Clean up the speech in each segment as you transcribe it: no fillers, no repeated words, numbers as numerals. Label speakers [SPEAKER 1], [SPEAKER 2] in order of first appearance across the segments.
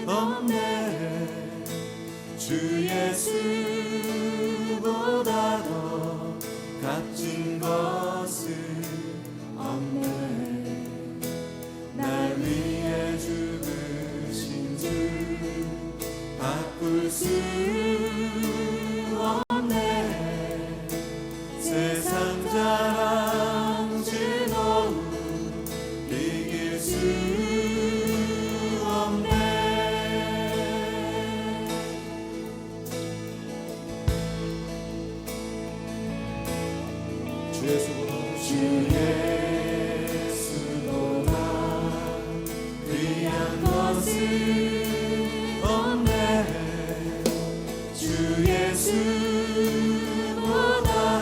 [SPEAKER 1] 없네. 주 예수보다 더 값진 것은 없네. 날 위해 죽으신 주 바꿀 수 없네. 세상 자랑 즐거움 이길 수 없네. 주 예수보다 귀한 것은 없네. 주 예수보다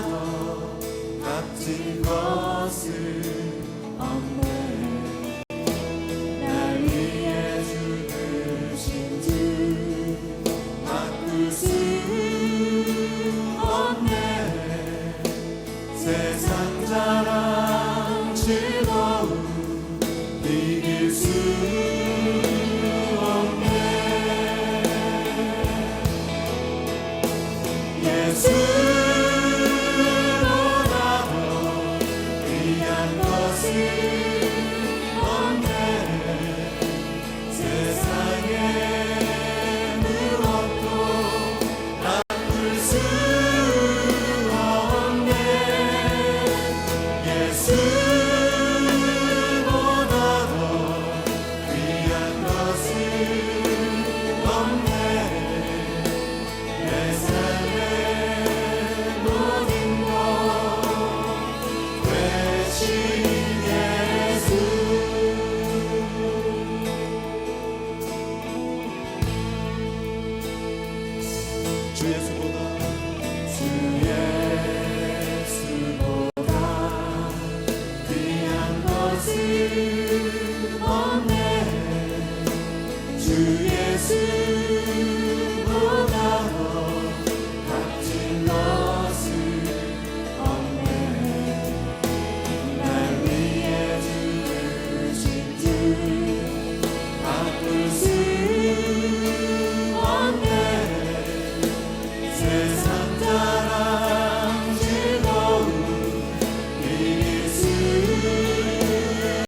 [SPEAKER 1] 더 값진 것은 없네. 날 위해 죽으신 주 바꿀 수 없네. 세상 자랑 즐거움 이길 수 없네. 예수보다 더 귀한 것은 없네. 세상에 무엇도 바꿀 수 없네. 예수보다 더 귀한 것은 없네. 내 삶의 모든 것 되신 예수. 주 예수보다 귀한 것은 없네. 주 예수보다 더 값진 것은 없네. 날 위해 죽으신 주 바꿀 수 없네. 세상 자랑 즐거움 이길 수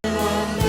[SPEAKER 1] 없네.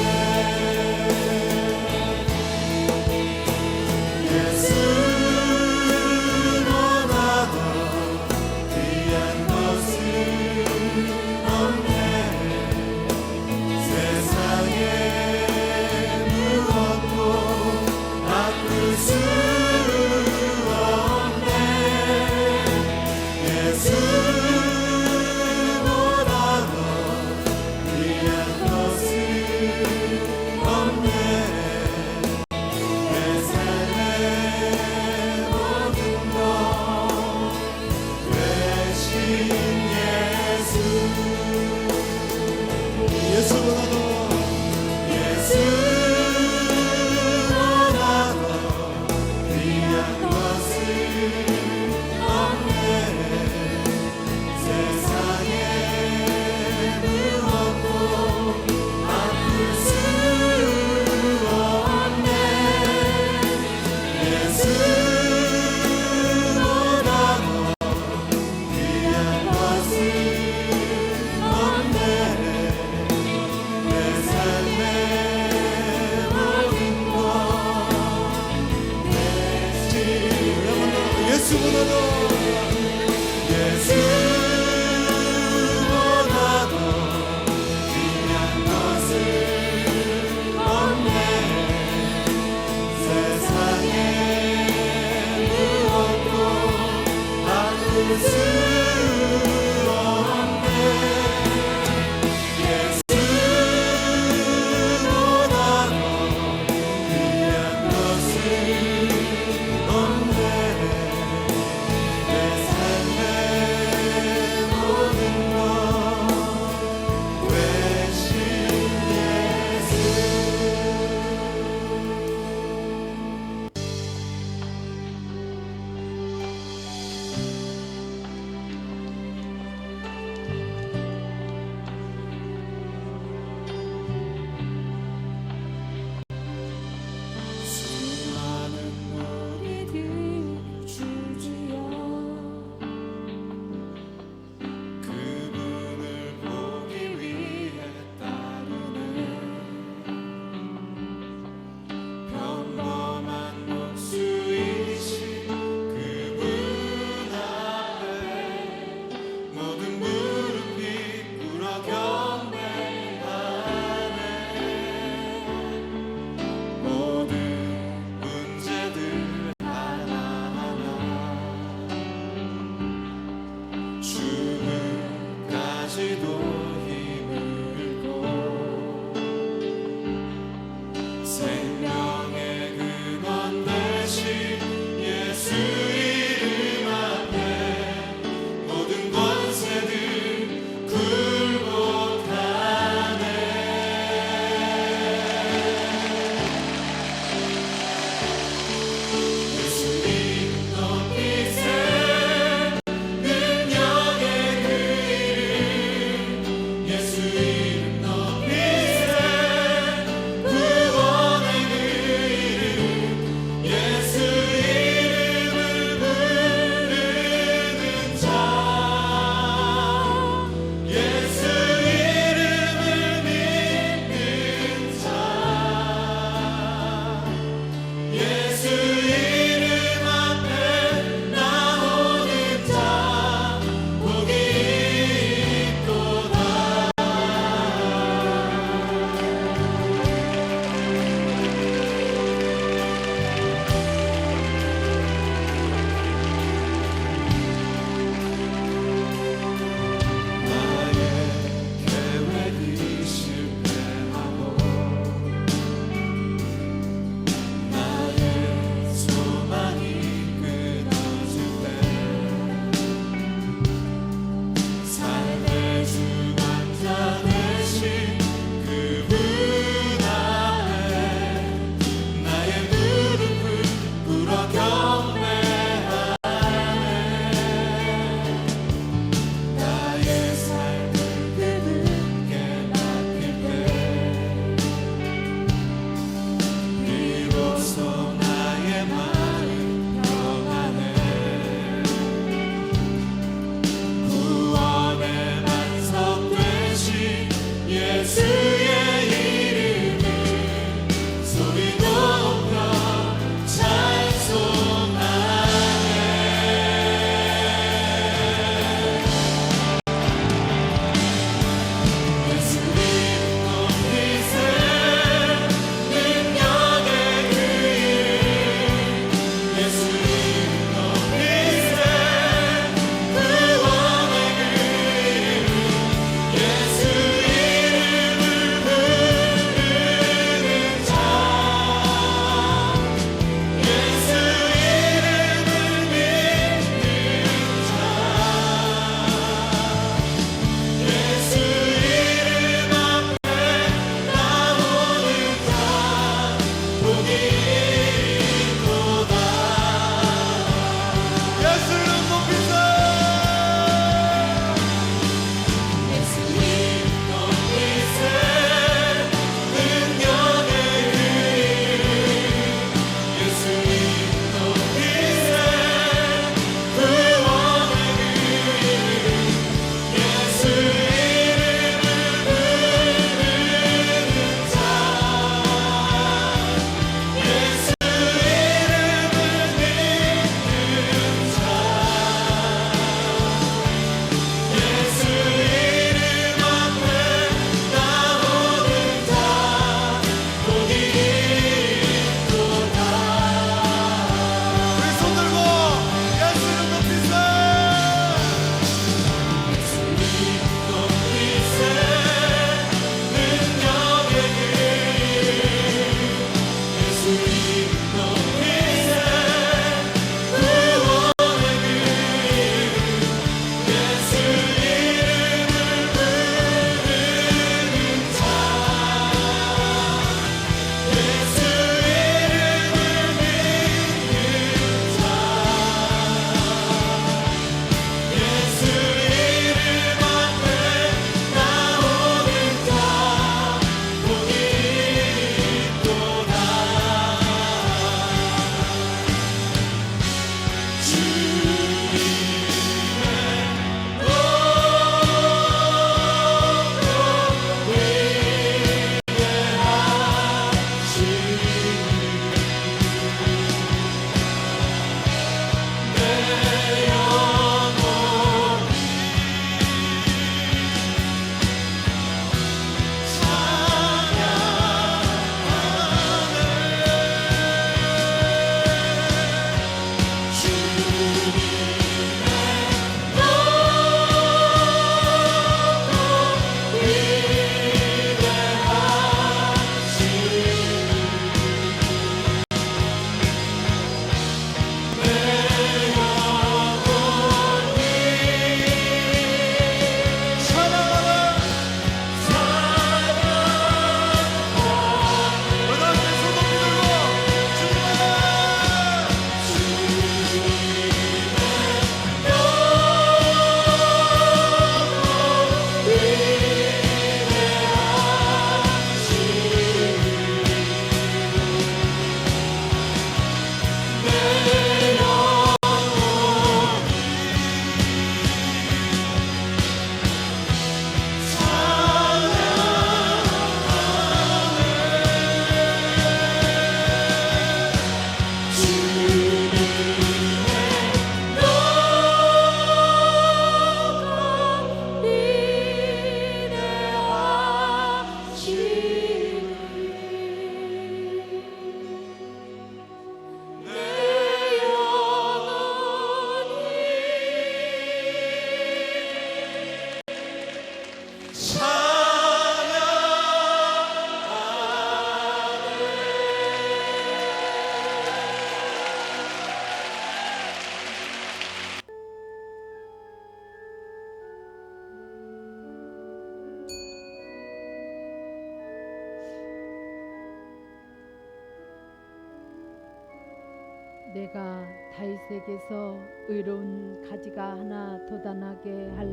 [SPEAKER 2] 내가 다윗에게서 의로운 가지가 하나 돋아나게 할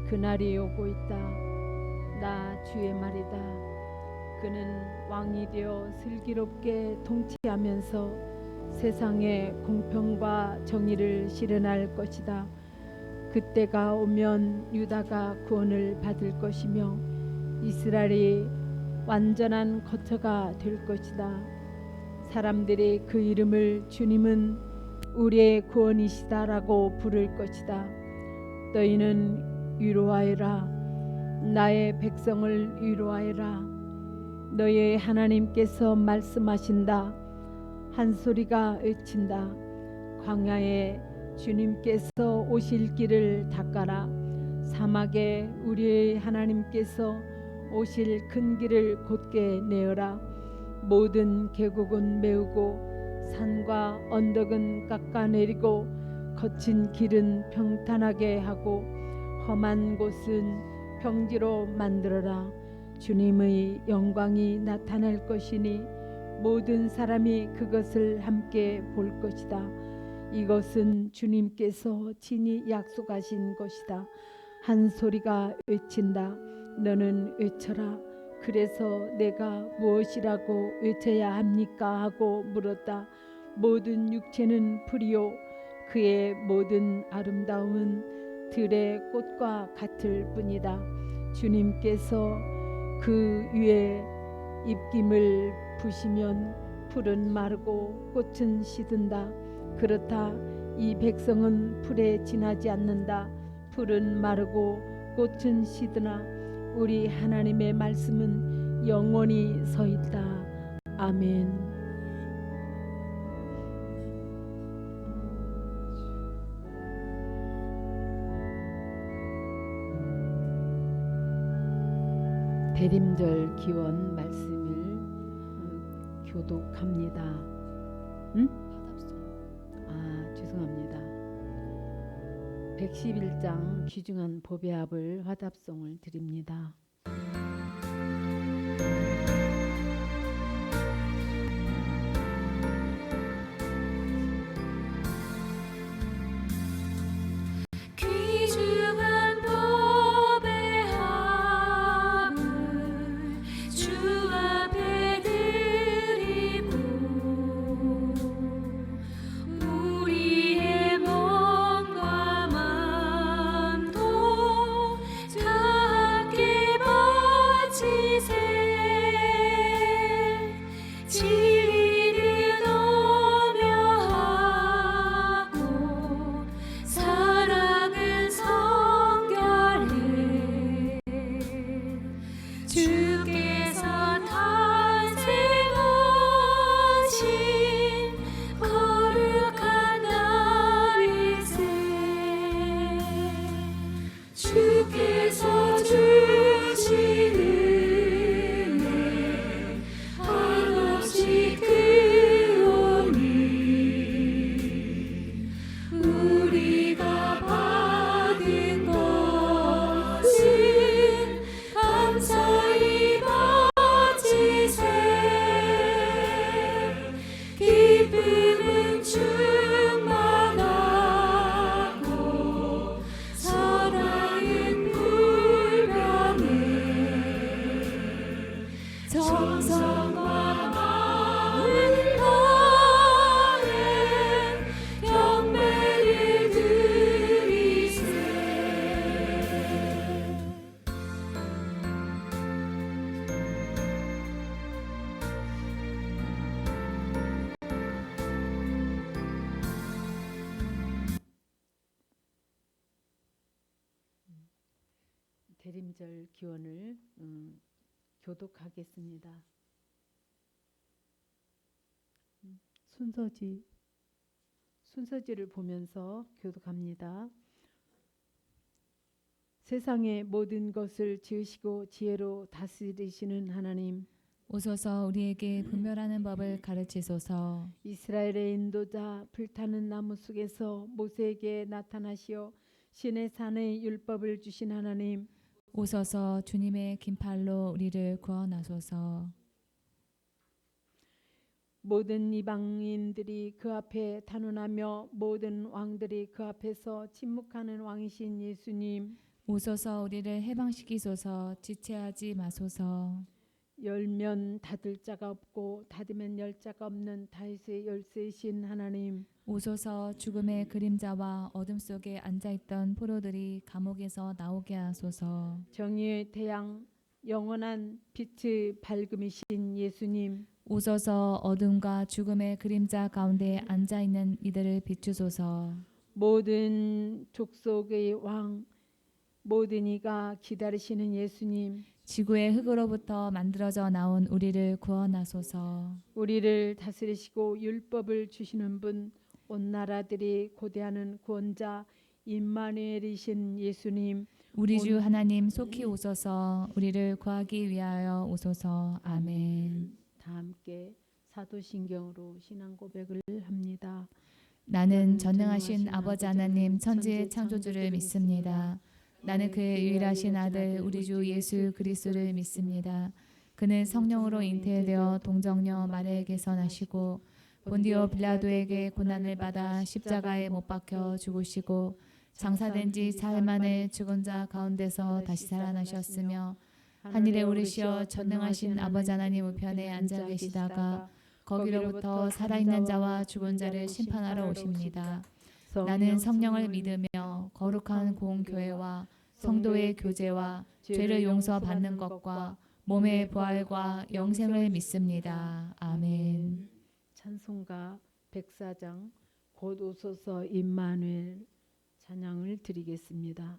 [SPEAKER 2] 그날이 오고 있다. 나 주의 말이다. 그는 왕이 되어 슬기롭게 통치하면서 세상에 공평과 정의를 실현할 것이다. 그때가 오면 유다가 구원을 받을 것이며 이스라엘이 완전한 거처가 될 것이다. 사람들이 그 이름을 주님은 우리의 구원이시다라고 부를 것이다. 너희는 위로하여라. 나의 백성을 위로하여라. 너희의 하나님께서 말씀하신다. 한 소리가 외친다. 광야에 주님께서 오실 길을 닦아라. 사막에 우리의 하나님께서 오실 큰 길을 곧게 내어라. 모든 계곡은 메우고 산과 언덕은 깎아내리고 거친 길은 평탄하게 하고 험한 곳은 평지로 만들어라. 주님의 영광이 나타날 것이니 모든 사람이 그것을 함께 볼 것이다. 이것은 주님께서 친히 약속하신 것이다. 한 소리가 외친다. 너는 외쳐라. 그래서 내가 무엇이라고 외쳐야 합니까? 하고 물었다. 모든 육체는 풀이요 그의 모든 아름다움은 들의 꽃과 같을 뿐이다. 주님께서 그 위에 입김을 부시면 풀은 마르고 꽃은 시든다. 그렇다. 이 백성은 풀에 지나지 않는다. 풀은 마르고 꽃은 시드나 우리 하나님의 말씀은 영원히 서 있다. 아멘. 대림절 기원 말씀을 교독합니다. 응? 죄송합니다. 111장 귀중한 보배합을 화답송을 드립니다.
[SPEAKER 1] 귀중한 보배합을 주 앞에 드리고 우리의 몸과 마음도 다 함께 바치세. 진리를 노며하고 사랑은 성결해. 주께서 탄생하신 거룩한 날일세. 주께서 주신 은혜 한없이 크오니 우리가 받은 것은 감사히 바치세. 기쁨은 충만하고 사랑은 불변해. 정성과 마음을 다해 경배를 드리세.
[SPEAKER 2] 대림절 기원을 교독하겠습니다. 순서지를 보면서 교독합니다. 세상의 모든 것을 지으시고 지혜로 다스리시는 하나님,
[SPEAKER 3] 오소서 우리에게 분별하는 법을 가르치소서.
[SPEAKER 2] 이스라엘의 인도자 불타는 나무 속에서 모세에게 나타나시어 신의 산의 율법을 주신 하나님,
[SPEAKER 3] 오소서 주님의 긴 팔로 우리를 구원하소서.
[SPEAKER 2] 모든 이방인들이 그 앞에 단언하며 모든 왕들이 그 앞에서 침묵하는 왕이신 예수님,
[SPEAKER 3] 오소서 우리를 해방시키소서. 지체하지 마소서.
[SPEAKER 2] 열면 닫을 자가 없고 닫으면 열 자가 없는 다윗의 열쇠이신 하나님,
[SPEAKER 3] 오소서. 죽음의 그림자와 어둠 속에 앉아있던 포로들이 감옥에서 나오게 하소서.
[SPEAKER 2] 정의의 태양 영원한 빛의 밝음이신 예수님,
[SPEAKER 3] 오소서. 어둠과 죽음의 그림자 가운데 앉아있는 이들을 비추소서.
[SPEAKER 2] 모든 족속의 왕 모든 이가 기다리시는 예수님,
[SPEAKER 3] 지구의 흙으로부터 만들어져 나온 우리를 구원하소서.
[SPEAKER 2] 우리를 다스리시고 율법을 주시는 분, 온 나라들이 고대하는 구원자 임마누엘이신 예수님,
[SPEAKER 3] 우리 주
[SPEAKER 2] 온-
[SPEAKER 3] 하나님 속히 오소서. 우리를 구하기 위하여 오소서. 아멘.
[SPEAKER 2] 다 함께 사도신경으로 신앙 고백을 합니다.
[SPEAKER 3] 나는 전능하신 아버지 하나님 천지의 창조주를 믿습니다. 나는 그의 유일하신 아들 우리 주 예수 그리스도를 믿습니다. 그는 성령으로 잉태되어 동정녀 마리아에게서 나시고 본디오 빌라도에게 고난을 받아 십자가에 못 박혀 죽으시고 장사된 지 사흘 만에 죽은 자 가운데서 다시 살아나셨으며 하늘에 오르시어 전능하신 아버지 하나님 우편에 앉아 계시다가 거기로부터 살아있는 자와 죽은 자를 심판하러 오십니다. 나는 성령을 믿으며 거룩한 공교회와 성도의 교제와 죄를 용서받는 것과 몸의 부활과 영생을 믿습니다. 아멘.
[SPEAKER 2] 찬송가 104장 곧 오소서 임마누엘 찬양을 드리겠습니다.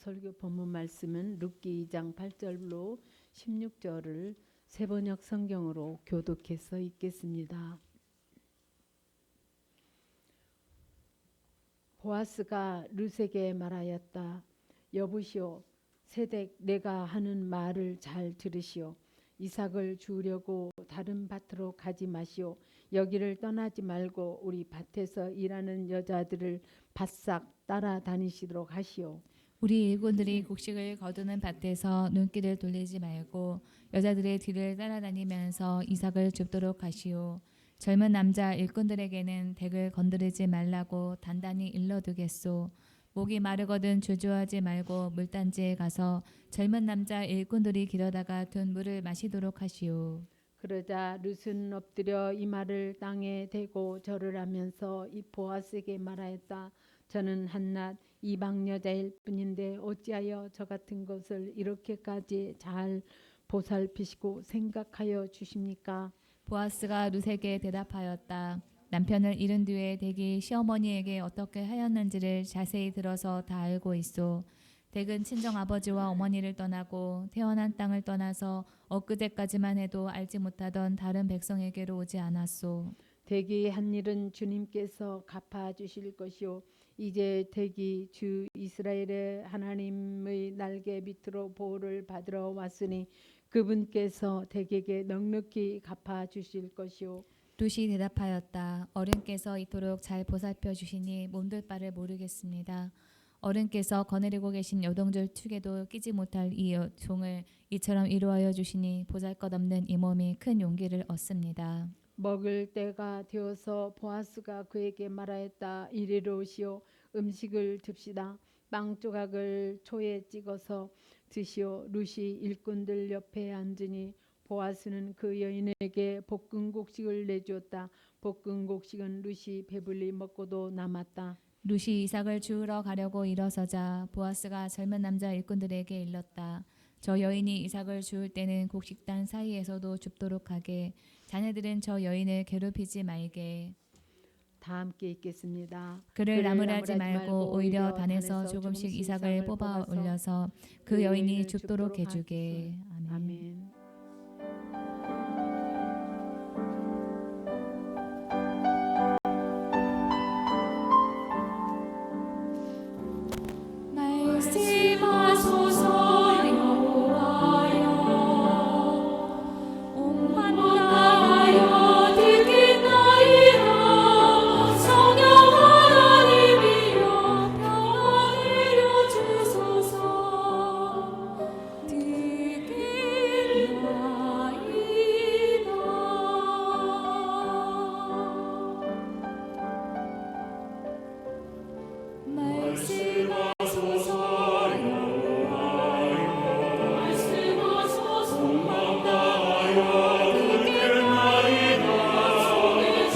[SPEAKER 2] 설교 본문 말씀은 룻기 2장 8절로 16절을 세번역 성경으로 교독해서 읽겠습니다. 보아스가 르세게 말하였다. 여보시오, 세댁 내가 하는 말을 잘 들으시오. 이삭을 주려고 다른 밭으로 가지 마시오. 여기를 떠나지 말고 우리 밭에서 일하는 여자들을 바싹 따라다니시도록 하시오.
[SPEAKER 3] 우리 일꾼들이 곡식을 거두는 밭에서 눈길을 돌리지 말고 여자들의 뒤를 따라다니면서 이삭을 줍도록 하시오. 젊은 남자 일꾼들에게는 덱을 건드리지 말라고 단단히 일러두겠소. 목이 마르거든 주저하지 말고 물단지에 가서 젊은 남자 일꾼들이 길어다가 둔 물을 마시도록 하시오.
[SPEAKER 2] 그러자 룻은 엎드려 이마를 땅에 대고 절을 하면서 이 보아스에게 말하였다. 저는 한낱 이방 여자일 뿐인데 어찌하여 저 같은 것을 이렇게까지 잘 보살피시고 생각하여 주십니까?
[SPEAKER 3] 보아스가 룻에게 대답하였다. 남편을 잃은 뒤에 덱이 시어머니에게 어떻게 하였는지를 자세히 들어서 다 알고 있소. 덱은 친정 아버지와 어머니를 떠나고 태어난 땅을 떠나서 엊그제까지만 해도 알지 못하던 다른 백성에게로 오지 않았소.
[SPEAKER 2] 덱이 한 일은 주님께서 갚아 주실 것이요 이제 덱이 주 이스라엘의 하나님의 날개 밑으로 보호를 받으러 왔으니 그분께서 덱에게 넉넉히 갚아 주실 것이요.
[SPEAKER 3] 룻이 대답하였다. 어른께서 이토록 잘 보살펴 주시니 몸둘 바를 모르겠습니다. 어른께서 거느리고 계신 여동절 축에도 끼지 못할 이 종을 이처럼 위로하여 주시니 보잘것없는 이 몸이 큰 용기를 얻습니다.
[SPEAKER 2] 먹을 때가 되어서 보아스가 그에게 말하였다. 이리로 오시오. 음식을 듭시다. 빵 조각을 초에 찍어서 드시오. 룻이 일꾼들 옆에 앉으니 보아스는 그 여인에게 볶은 곡식을 내주었다. 볶은 곡식은 룻이 배불리 먹고도 남았다.
[SPEAKER 3] 룻이 이삭을 주우러 가려고 일어서자 보아스가 젊은 남자 일꾼들에게 일렀다. 저 여인이 이삭을 주울 때는 곡식단 사이에서도 줍도록 하게. 자네들은 저 여인을 괴롭히지 말게.
[SPEAKER 2] 다 함께 읽겠습니다.
[SPEAKER 3] 그를 나무라지 말고 오히려 단에서 조금씩 이삭을 뽑아 올려서 그 여인이 줍도록 해주게. 아멘.
[SPEAKER 2] 아멘.
[SPEAKER 1] 말씀하소서 여호와여 온 만나하여 듣겠나이다. 성령 하나님이여 평안 내려 주소서. 듣겠나이다.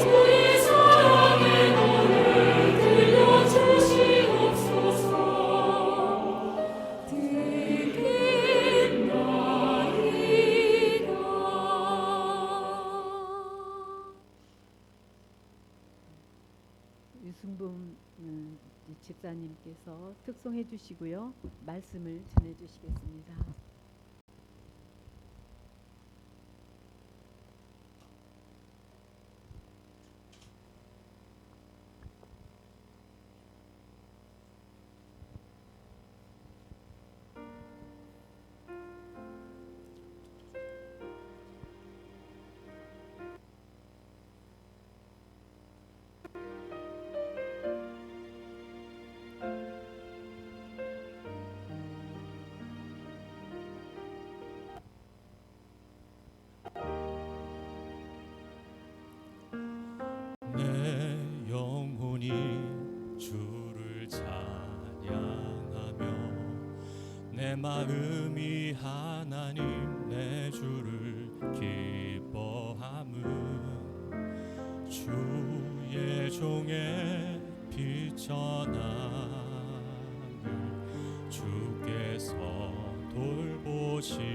[SPEAKER 1] 주의 사랑의 노를 들려주시옵소서.
[SPEAKER 2] 유승범 집사님께서 특송해 주시고요. 말씀을 전해 주시겠습니다.
[SPEAKER 4] 내 영혼이 주를 찬양하며 내 마음이 하나님 내 주를 기뻐함은 주의 종의 비천함을 주께서 돌보심이라.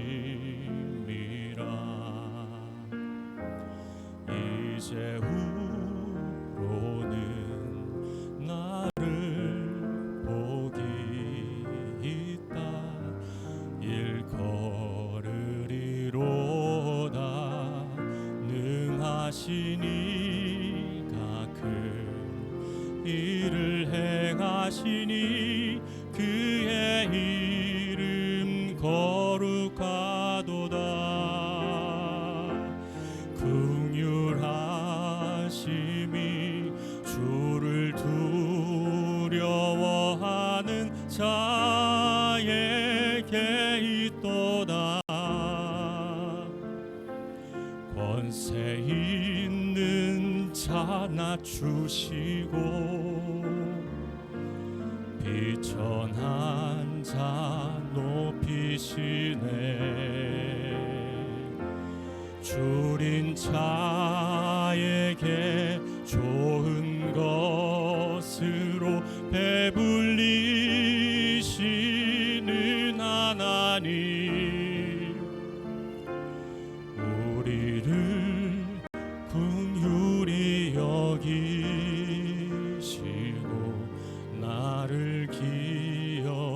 [SPEAKER 4] 이제후로는 나를 복이 있다. 일걸으리로다. 능하시니가 큰 일을 행하 행하시니 그의 이름 거룩하도다. 긍휼하심이 주를 두려워하는 자에게 있도다. 권세 있는 자 낮추시고 비천한 자 높이시네. 줄인 자에게 좋은 것으로 배불리시는 하나님, 우리를 긍휼히 여기시고 나를 기억하소서.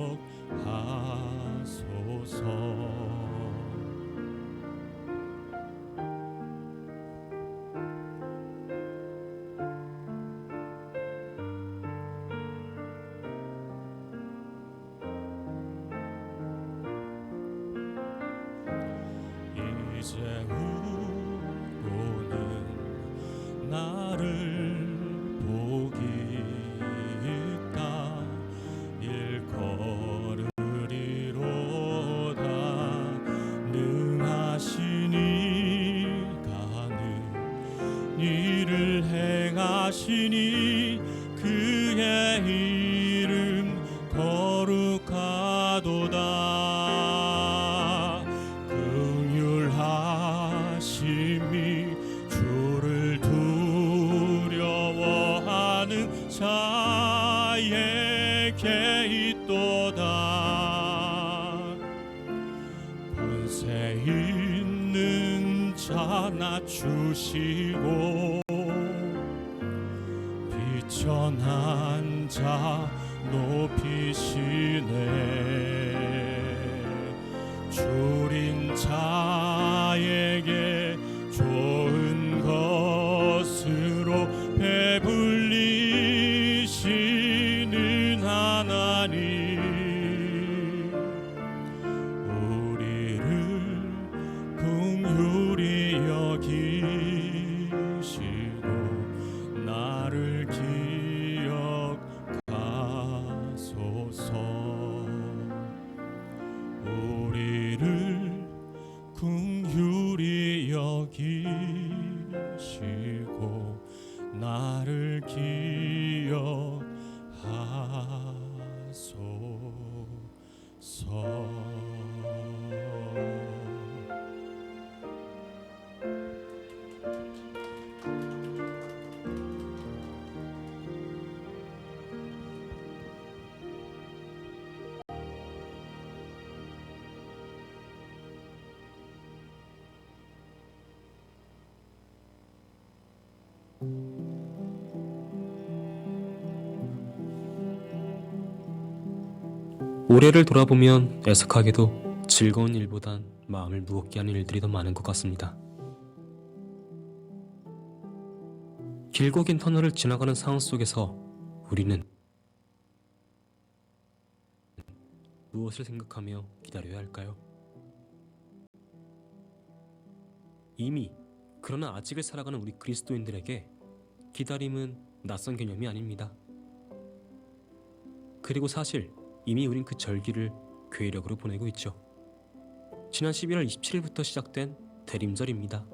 [SPEAKER 4] 이제후로는 나를 복이 있다 일컬으리로다. 능하시니 가는 일을 행하시니 그의 이름 거룩하도다. 긍휼하심이 주를 두려워하는 자에게 있도다. 권세 있는 자 낮추시고 비천한 자 높이시네. 줄인 자에게 좋은 것으로 배불리시는 하나님, 우리를 긍휼히 여기시고 나를 기억하소서. 우리를 긍휼히 여기시고 나를 기억하소서.
[SPEAKER 5] 올해를 돌아보면 애석하게도 즐거운 일보단 마음을 무겁게 하는 일들이 더 많은 것 같습니다. 길고 긴 터널을 지나가는 상황 속에서 우리는 무엇을 생각하며 기다려야 할까요? 이미, 그러나 아직을 살아가는 우리 그리스도인들에게 기다림은 낯선 개념이 아닙니다. 그리고 사실 이미 우린 그 절기를 괴력으로 보내고 있죠. 지난 11월 27일부터 시작된 대림절입니다.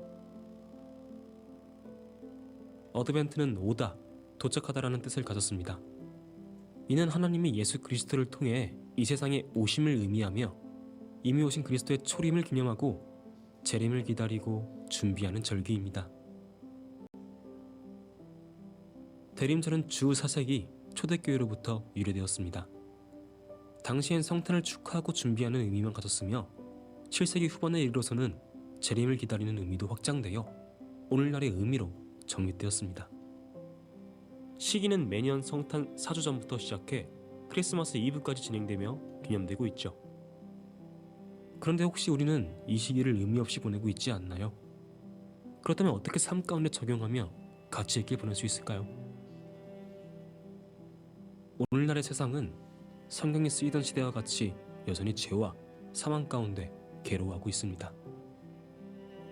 [SPEAKER 5] 어드벤트는 오다, 도착하다라는 뜻을 가졌습니다. 이는 하나님이 예수 그리스도를 통해 이 세상에 오심을 의미하며 이미 오신 그리스도의 초림을 기념하고 재림을 기다리고 준비하는 절기입니다. 대림절은 주 4세기 초대교회로부터 유래되었습니다. 당시엔 성탄을 축하하고 준비하는 의미만 가졌으며 7세기 후반에 이르러서는 재림을 기다리는 의미도 확장되어 오늘날의 의미로 정립되었습니다. 시기는 매년 성탄 4주 전부터 시작해 크리스마스 이브까지 진행되며 기념되고 있죠. 그런데 혹시 우리는 이 시기를 의미 없이 보내고 있지 않나요? 그렇다면 어떻게 삶 가운데 적용하며 가치 있게 보낼 수 있을까요? 오늘날의 세상은 성경이 쓰이던 시대와 같이 여전히 죄와 사망 가운데 괴로워하고 있습니다.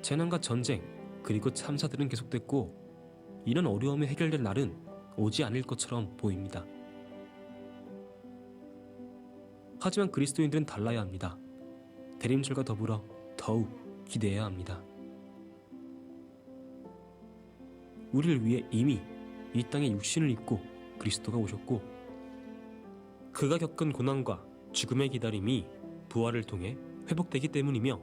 [SPEAKER 5] 재난과 전쟁 그리고 참사들은 계속됐고 이런 어려움이 해결될 날은 오지 않을 것처럼 보입니다. 하지만 그리스도인들은 달라야 합니다. 대림절과 더불어 더욱 기대해야 합니다. 우리를 위해 이미 이 땅에 육신을 입고 그리스도가 오셨고 그가 겪은 고난과 죽음의 기다림이 부활을 통해 회복되기 때문이며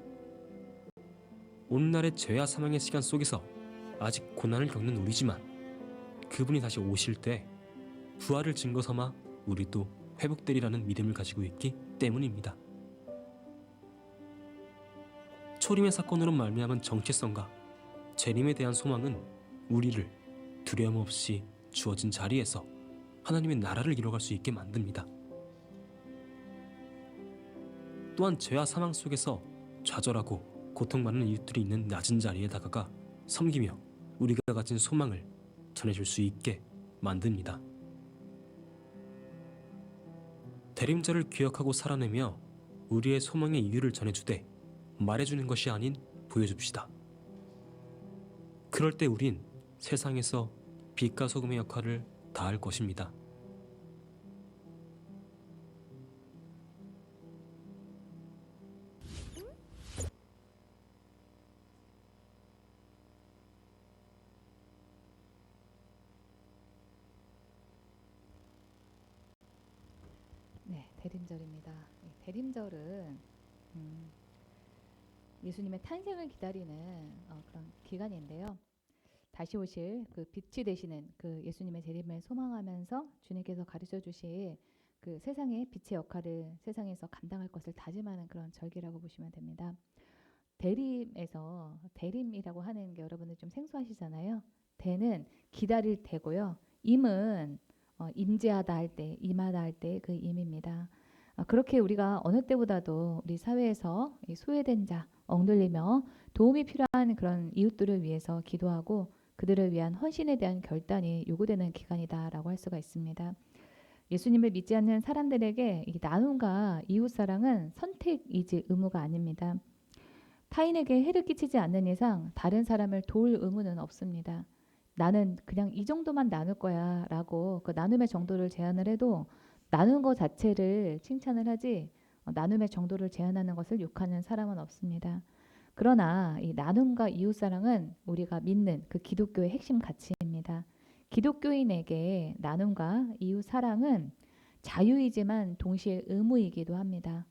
[SPEAKER 5] 오늘날의 죄와 사망의 시간 속에서 아직 고난을 겪는 우리지만 그분이 다시 오실 때 부활을 증거 삼아 우리도 회복되리라는 믿음을 가지고 있기 때문입니다. 초림의 사건으로 말미암은 정체성과 재림에 대한 소망은 우리를 두려움 없이 주어진 자리에서 하나님의 나라를 이뤄갈 수 있게 만듭니다. 또한 죄와 사망 속에서 좌절하고 고통받는 이웃들이 있는 낮은 자리에 다가가 섬기며 우리가 가진 소망을 전해줄 수 있게 만듭니다. 대림절을 기억하고 살아내며 우리의 소망의 이유를 전해주되 말해주는 것이 아닌 보여줍시다. 그럴 때 우린 세상에서 빛과 소금의 역할을 다할 것입니다.
[SPEAKER 3] 네, 대림절입니다. 대림절은 예수님의 탄생을 기다리는 그런 기간인데요. 다시 오실 그 빛이 되시는 그 예수님의 재림을 소망하면서 주님께서 가르쳐 주신 그 세상의 빛의 역할을 세상에서 감당할 것을 다짐하는 그런 절기라고 보시면 됩니다. 대림에서 대림이라고 하는 게 여러분들 좀 생소하시잖아요. 대는 기다릴 때고요. 임은 임재하다 할 때, 임하다 할 때 그 임입니다. 그렇게 우리가 어느 때보다도 우리 사회에서 이 소외된 자, 억눌리며 도움이 필요한 그런 이웃들을 위해서 기도하고 그들을 위한 헌신에 대한 결단이 요구되는 기간이다라고 할 수가 있습니다. 예수님을 믿지 않는 사람들에게 이 나눔과 이웃사랑은 선택이지 의무가 아닙니다. 타인에게 해를 끼치지 않는 이상 다른 사람을 도울 의무는 없습니다. 나는 그냥 이 정도만 나눌 거야 라고 그 나눔의 정도를 제한을 해도 나눈 것 자체를 칭찬을 하지 나눔의 정도를 제한하는 것을 욕하는 사람은 없습니다. 그러나 이 나눔과 이웃사랑은 우리가 믿는 그 기독교의 핵심 가치입니다. 기독교인에게 나눔과 이웃사랑은 자유이지만 동시에 의무이기도 합니다.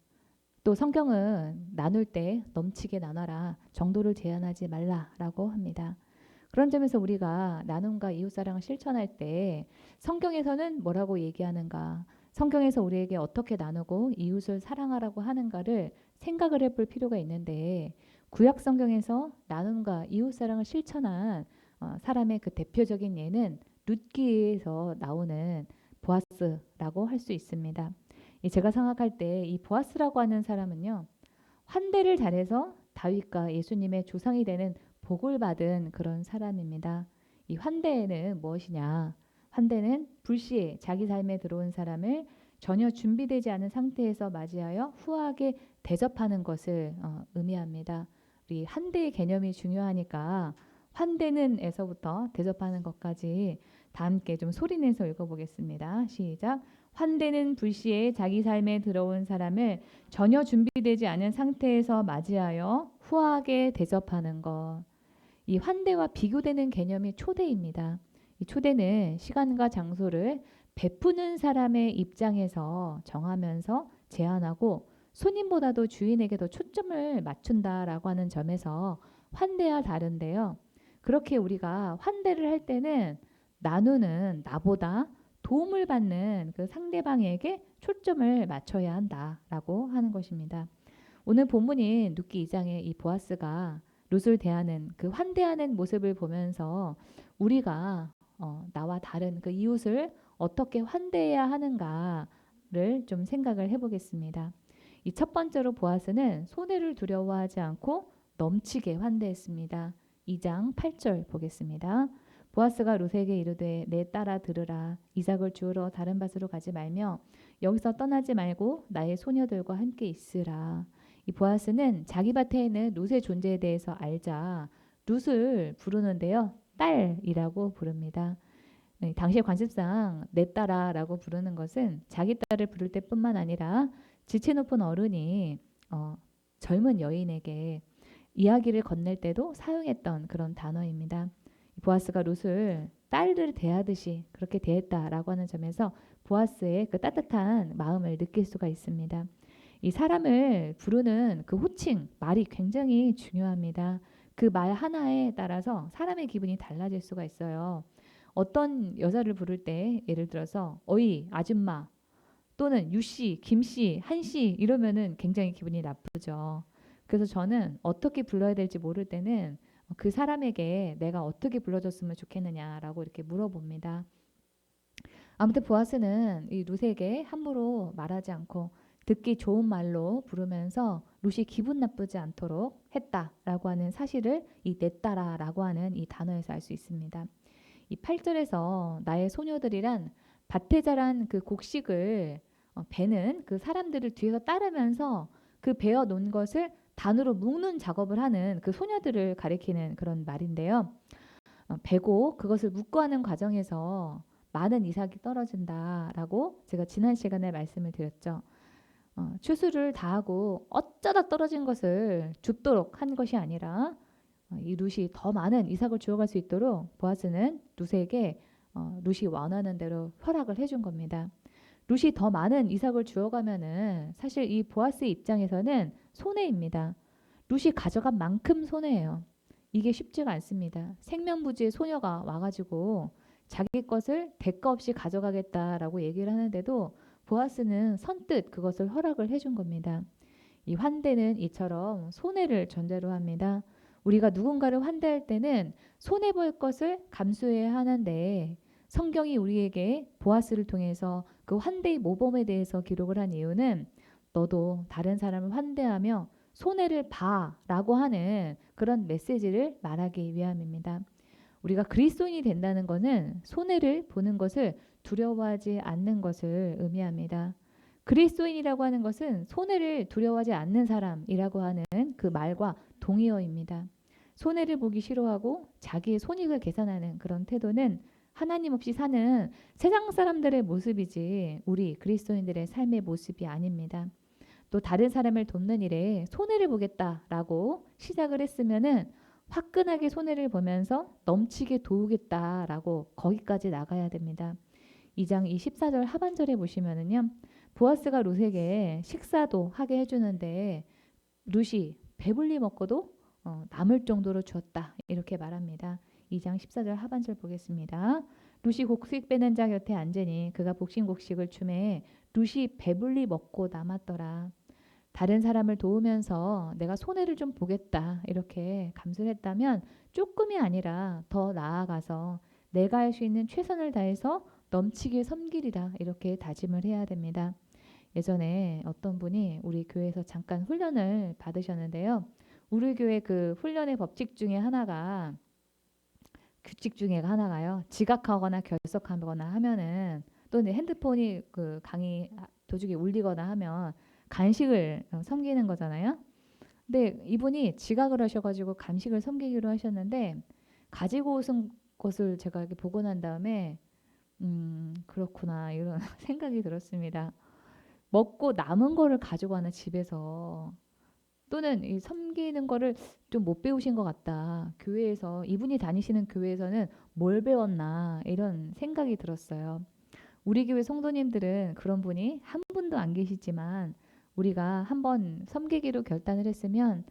[SPEAKER 3] 또 성경은 나눌 때 넘치게 나눠라, 정도를 제한하지 말라라고 합니다. 그런 점에서 우리가 나눔과 이웃사랑을 실천할 때 성경에서는 뭐라고 얘기하는가, 성경에서 우리에게 어떻게 나누고 이웃을 사랑하라고 하는가를 생각을 해볼 필요가 있는데 구약 성경에서 나눔과 이웃사랑을 실천한 사람의 그 대표적인 예는 룻기에서 나오는 보아스라고 할 수 있습니다. 제가 생각할 때 이 보아스라고 하는 사람은요, 환대를 잘해서 다윗과 예수님의 조상이 되는 복을 받은 그런 사람입니다. 이 환대는 무엇이냐? 환대는 불시에 자기 삶에 들어온 사람을 전혀 준비되지 않은 상태에서 맞이하여 후하게 대접하는 것을 의미합니다. 우리 환대의 개념이 중요하니까 환대는에서부터 대접하는 것까지 다 함께 좀 소리내서 읽어보겠습니다. 시작. 환대는 불시에 자기 삶에 들어온 사람을 전혀 준비되지 않은 상태에서 맞이하여 후하게 대접하는 것. 이 환대와 비교되는 개념이 초대입니다. 이 초대는 시간과 장소를 베푸는 사람의 입장에서 정하면서 제한하고 손님보다도 주인에게 더 초점을 맞춘다라고 하는 점에서 환대와 다른데요. 그렇게 우리가 환대를 할 때는 나누는 나보다 도움을 받는 그 상대방에게 초점을 맞춰야 한다라고 하는 것입니다. 오늘 본문인 룻기 2장의 이 보아스가 룻을 대하는 그 환대하는 모습을 보면서 우리가 나와 다른 그 이웃을 어떻게 환대해야 하는가를 좀 생각을 해보겠습니다. 이 첫 번째로 보아스는 손해를 두려워하지 않고 넘치게 환대했습니다. 2장 8절 보겠습니다. 보아스가 룻에게 이르되 내 딸아 들으라. 이삭을 주우러 다른 밭으로 가지 말며 여기서 떠나지 말고 나의 소녀들과 함께 있으라. 이 보아스는 자기 밭에 있는 룻의 존재에 대해서 알자 룻을 부르는데요. 딸이라고 부릅니다. 네, 당시의 관습상 내 딸아라고 부르는 것은 자기 딸을 부를 때뿐만 아니라 지체 높은 어른이 젊은 여인에게 이야기를 건넬 때도 사용했던 그런 단어입니다. 보아스가 룻을 딸을 대하듯이 그렇게 대했다라고 하는 점에서 보아스의 그 따뜻한 마음을 느낄 수가 있습니다. 이 사람을 부르는 그 호칭, 말이 굉장히 중요합니다. 그 말 하나에 따라서 사람의 기분이 달라질 수가 있어요. 어떤 여자를 부를 때 예를 들어서 어이, 아줌마 또는 유씨, 김씨, 한씨 이러면은 굉장히 기분이 나쁘죠. 그래서 저는 어떻게 불러야 될지 모를 때는 그 사람에게 내가 어떻게 불러줬으면 좋겠느냐라고 이렇게 물어봅니다. 아무튼 보아스는 이 룻에게 함부로 말하지 않고 듣기 좋은 말로 부르면서 룻이 기분 나쁘지 않도록 했다라고 하는 사실을 이 내 딸아라고 하는 이 단어에서 알 수 있습니다. 이 8절에서 나의 소녀들이란 밭에 자란 그 곡식을 베는 그 사람들을 뒤에서 따르면서 그 베어 놓은 것을 단으로 묶는 작업을 하는 그 소녀들을 가리키는 그런 말인데요. 베고 그것을 묶고 하는 과정에서 많은 이삭이 떨어진다라고 제가 지난 시간에 말씀을 드렸죠. 추수를 다하고 어쩌다 떨어진 것을 줍도록 한 것이 아니라 이 룻이 더 많은 이삭을 주어갈 수 있도록 보아스는 룻에게 룻이 원하는 대로 허락을 해준 겁니다. 룻이 더 많은 이삭을 주어가면은 사실 이 보아스의 입장에서는 손해입니다. 룻이 가져간 만큼 손해예요. 이게 쉽지가 않습니다. 생명부지의 소녀가 와가지고 자기 것을 대가 없이 가져가겠다라고 얘기를 하는데도 보아스는 선뜻 그것을 허락을 해준 겁니다. 이 환대는 이처럼 손해를 전제로 합니다. 우리가 누군가를 환대할 때는 손해볼 것을 감수해야 하는데 성경이 우리에게 보아스를 통해서 그 환대의 모범에 대해서 기록을 한 이유는 너도 다른 사람을 환대하며 손해를 봐라고 하는 그런 메시지를 말하기 위함입니다. 우리가 그리스도인이 된다는 것은 손해를 보는 것을 두려워하지 않는 것을 의미합니다. 그리스도인이라고 하는 것은 손해를 두려워하지 않는 사람이라고 하는 그 말과 동의어입니다. 손해를 보기 싫어하고 자기의 손익을 계산하는 그런 태도는 하나님 없이 사는 세상 사람들의 모습이지 우리 그리스도인들의 삶의 모습이 아닙니다. 또 다른 사람을 돕는 일에 손해를 보겠다라고 시작을 했으면은 화끈하게 손해를 보면서 넘치게 도우겠다라고 거기까지 나가야 됩니다. 2장 24절 하반절에 보시면은요. 보아스가 룻에게 식사도 하게 해주는데 룻이 배불리 먹고도 남을 정도로 주었다 이렇게 말합니다. 2장 14절 하반절 보겠습니다. 룻이 곡식 빼는 자 곁에 앉으니 그가 복신 곡식을 주매 룻이 배불리 먹고 남았더라. 다른 사람을 도우면서 내가 손해를 좀 보겠다 이렇게 감수를 했다면 조금이 아니라 더 나아가서 내가 할 수 있는 최선을 다해서 넘치게 섬기리라 이렇게 다짐을 해야 됩니다. 예전에 어떤 분이 우리 교회에서 잠깐 훈련을 받으셨는데요. 우리 교회 그 훈련의 법칙 중에 하나가 규칙 중에 하나가요. 지각하거나 결석하거나 하면은 또는 핸드폰이 그 강의 도중에 울리거나 하면 간식을 섬기는 거잖아요. 근데 이분이 지각을 하셔가지고 간식을 섬기기로 하셨는데 가지고 오신 것을 제가 이렇게 보고 난 다음에 그렇구나 이런 생각이 들었습니다. 먹고 남은 거를 가져가는 집에서 또는 이 섬기는 거를 좀 못 배우신 것 같다. 교회에서 이분이 다니시는 교회에서는 뭘 배웠나 이런 생각이 들었어요. 우리 교회 성도님들은 그런 분이 한 분도 안 계시지만 우리가 한번 섬기기로 결단을 했으면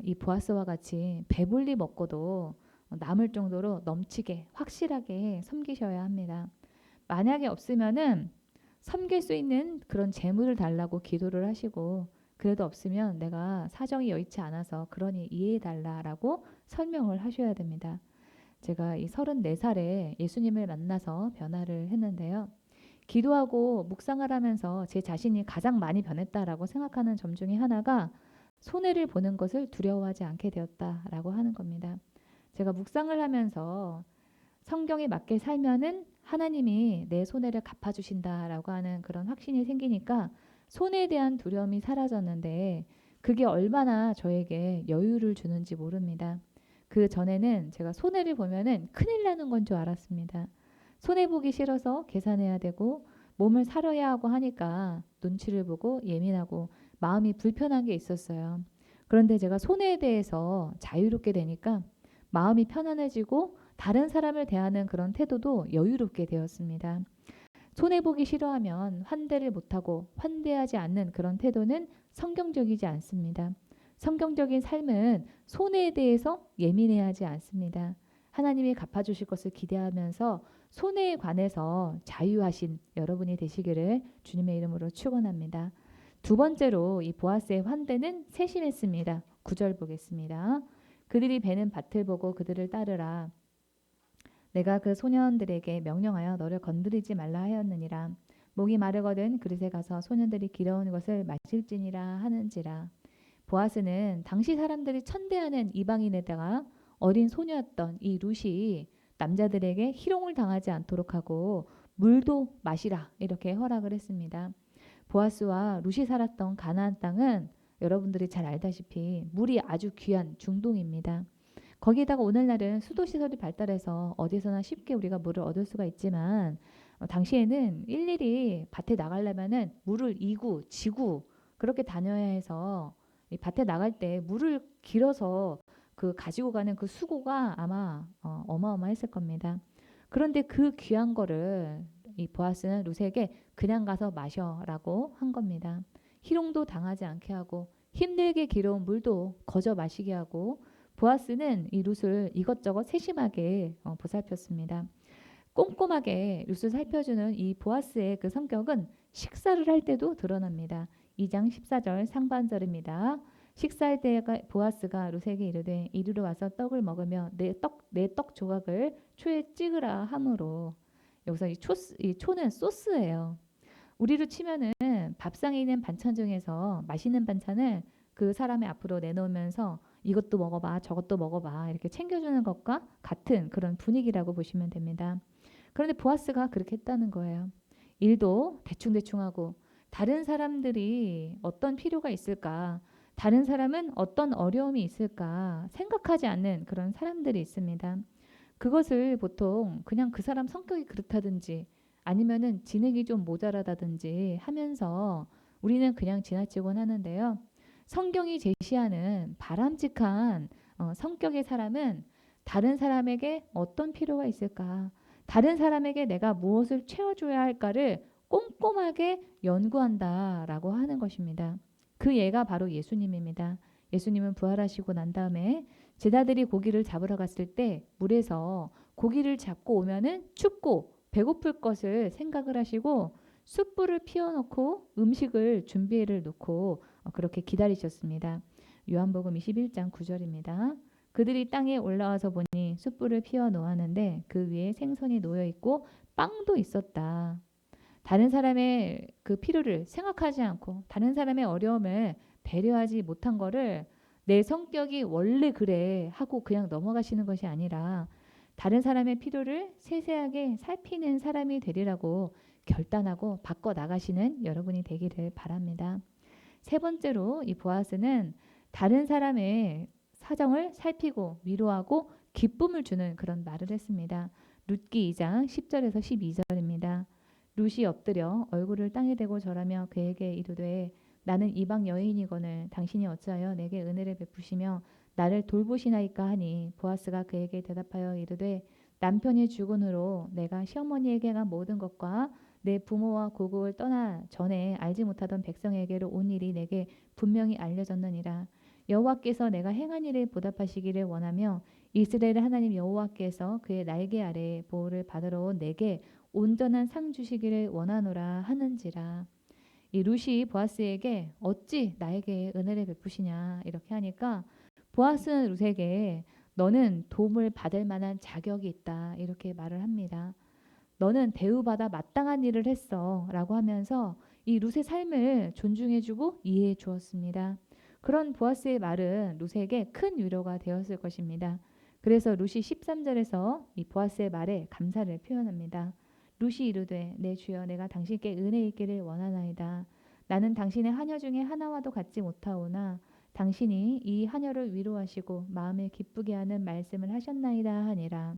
[SPEAKER 3] 이 보아스와 같이 배불리 먹고도 남을 정도로 넘치게 확실하게 섬기셔야 합니다. 만약에 없으면은 섬길 수 있는 그런 재물을 달라고 기도를 하시고 그래도 없으면 내가 사정이 여의치 않아서 그러니 이해해 달라라고 설명을 하셔야 됩니다. 제가 이 34살에 예수님을 만나서 변화를 했는데요. 기도하고 묵상을 하면서 제 자신이 가장 많이 변했다라고 생각하는 점 중에 하나가 손해를 보는 것을 두려워하지 않게 되었다라고 하는 겁니다. 제가 묵상을 하면서 성경에 맞게 살면은 하나님이 내 손해를 갚아주신다라고 하는 그런 확신이 생기니까 손해에 대한 두려움이 사라졌는데 그게 얼마나 저에게 여유를 주는지 모릅니다. 그 전에는 제가 손해를 보면은 큰일 나는 건 줄 알았습니다. 손해 보기 싫어서 계산해야 되고 몸을 사려야 하고 하니까 눈치를 보고 예민하고 마음이 불편한 게 있었어요. 그런데 제가 손해에 대해서 자유롭게 되니까 마음이 편안해지고 다른 사람을 대하는 그런 태도도 여유롭게 되었습니다. 손해보기 싫어하면 환대를 못하고 환대하지 않는 그런 태도는 성경적이지 않습니다. 성경적인 삶은 손해에 대해서 예민해하지 않습니다. 하나님이 갚아주실 것을 기대하면서 손해에 관해서 자유하신 여러분이 되시기를 주님의 이름으로 축원합니다. 두 번째로 이 보아스의 환대는 세심했습니다. 9절 보겠습니다. 그들이 베는 밭을 보고 그들을 따르라. 내가 그 소년들에게 명령하여 너를 건드리지 말라 하였느니라. 목이 마르거든 그릇에 가서 소년들이 길어온 것을 마실지니라 하는지라. 보아스는 당시 사람들이 천대하는 이방인에다가 어린 소녀였던 이 룻이 남자들에게 희롱을 당하지 않도록 하고 물도 마시라 이렇게 허락을 했습니다. 보아스와 룻이 살았던 가나안 땅은 여러분들이 잘 알다시피 물이 아주 귀한 중동입니다. 거기에다가 오늘날은 수도시설이 발달해서 어디서나 쉽게 우리가 물을 얻을 수가 있지만 당시에는 일일이 밭에 나가려면은 물을 이구, 지구 그렇게 다녀야 해서 이 밭에 나갈 때 물을 길어서 그 가지고 가는 그 수고가 아마 어마어마했을 겁니다. 그런데 그 귀한 거를 이 보아스는 룻에게 그냥 가서 마셔라고 한 겁니다. 희롱도 당하지 않게 하고 힘들게 길어온 물도 거저 마시게 하고 보아스는 이 룻을 이것저것 세심하게 보살폈습니다. 꼼꼼하게 룻을 살펴주는 이 보아스의 그 성격은 식사를 할 때도 드러납니다. 2장 14절 상반절입니다. 식사할 때 보아스가 룻에게 이르되 이리로 와서 떡을 먹으며 내 떡 조각을 초에 찍으라 하므로 여기서 이 초는 소스예요. 우리로 치면은 밥상에 있는 반찬 중에서 맛있는 반찬을 그 사람의 앞으로 내놓으면서 이것도 먹어봐 저것도 먹어봐 이렇게 챙겨주는 것과 같은 그런 분위기라고 보시면 됩니다. 그런데 보아스가 그렇게 했다는 거예요. 일도 대충대충하고 다른 사람들이 어떤 필요가 있을까 다른 사람은 어떤 어려움이 있을까 생각하지 않는 그런 사람들이 있습니다. 그것을 보통 그냥 그 사람 성격이 그렇다든지 아니면은 지능이 좀 모자라다든지 하면서 우리는 그냥 지나치곤 하는데요. 성경이 제시하는 바람직한 성격의 사람은 다른 사람에게 어떤 필요가 있을까? 다른 사람에게 내가 무엇을 채워줘야 할까를 꼼꼼하게 연구한다라고 하는 것입니다. 그 예가 바로 예수님입니다. 예수님은 부활하시고 난 다음에 제자들이 고기를 잡으러 갔을 때 물에서 고기를 잡고 오면은 춥고 배고플 것을 생각을 하시고 숯불을 피워놓고 음식을 준비를 놓고 그렇게 기다리셨습니다. 요한복음 21장 9절입니다. 그들이 땅에 올라와서 보니 숯불을 피워 놓았는데 그 위에 생선이 놓여 있고 빵도 있었다. 다른 사람의 그 필요를 생각하지 않고 다른 사람의 어려움을 배려하지 못한 거를 내 성격이 원래 그래 하고 그냥 넘어가시는 것이 아니라 다른 사람의 필요를 세세하게 살피는 사람이 되리라고 결단하고 바꿔 나가시는 여러분이 되기를 바랍니다. 세 번째로 이 보아스는 다른 사람의 사정을 살피고 위로하고 기쁨을 주는 그런 말을 했습니다. 룻기 2장 10절에서 12절입니다. 룻이 엎드려 얼굴을 땅에 대고 절하며 그에게 이르되 나는 이방 여인이거늘 당신이 어찌하여 내게 은혜를 베푸시며 나를 돌보시나이까 하니 보아스가 그에게 대답하여 이르되 남편이 죽은 후로 내가 시어머니에게 간 모든 것과 내 부모와 고국을 떠나 전에 알지 못하던 백성에게로 온 일이 내게 분명히 알려졌느니라. 여호와께서 내가 행한 일에 보답하시기를 원하며 이스라엘 하나님 여호와께서 그의 날개 아래에 보호를 받으러 온 내게 온전한 상 주시기를 원하노라 하는지라. 이 룻이 보아스에게 어찌 나에게 은혜를 베푸시냐 이렇게 하니까 보아스는 룻에게 너는 도움을 받을 만한 자격이 있다 이렇게 말을 합니다. 너는 대우받아 마땅한 일을 했어 라고 하면서 이 룻의 삶을 존중해주고 이해해 주었습니다. 그런 보아스의 말은 룻에게 큰 위로가 되었을 것입니다. 그래서 룻이 13절에서 이 보아스의 말에 감사를 표현합니다. 룻이 이르되 내 주여 내가 당신께 은혜 있기를 원하나이다. 나는 당신의 하녀 중에 하나와도 같지 못하오나 당신이 이 하녀를 위로하시고 마음을 기쁘게 하는 말씀을 하셨나이다 하니라.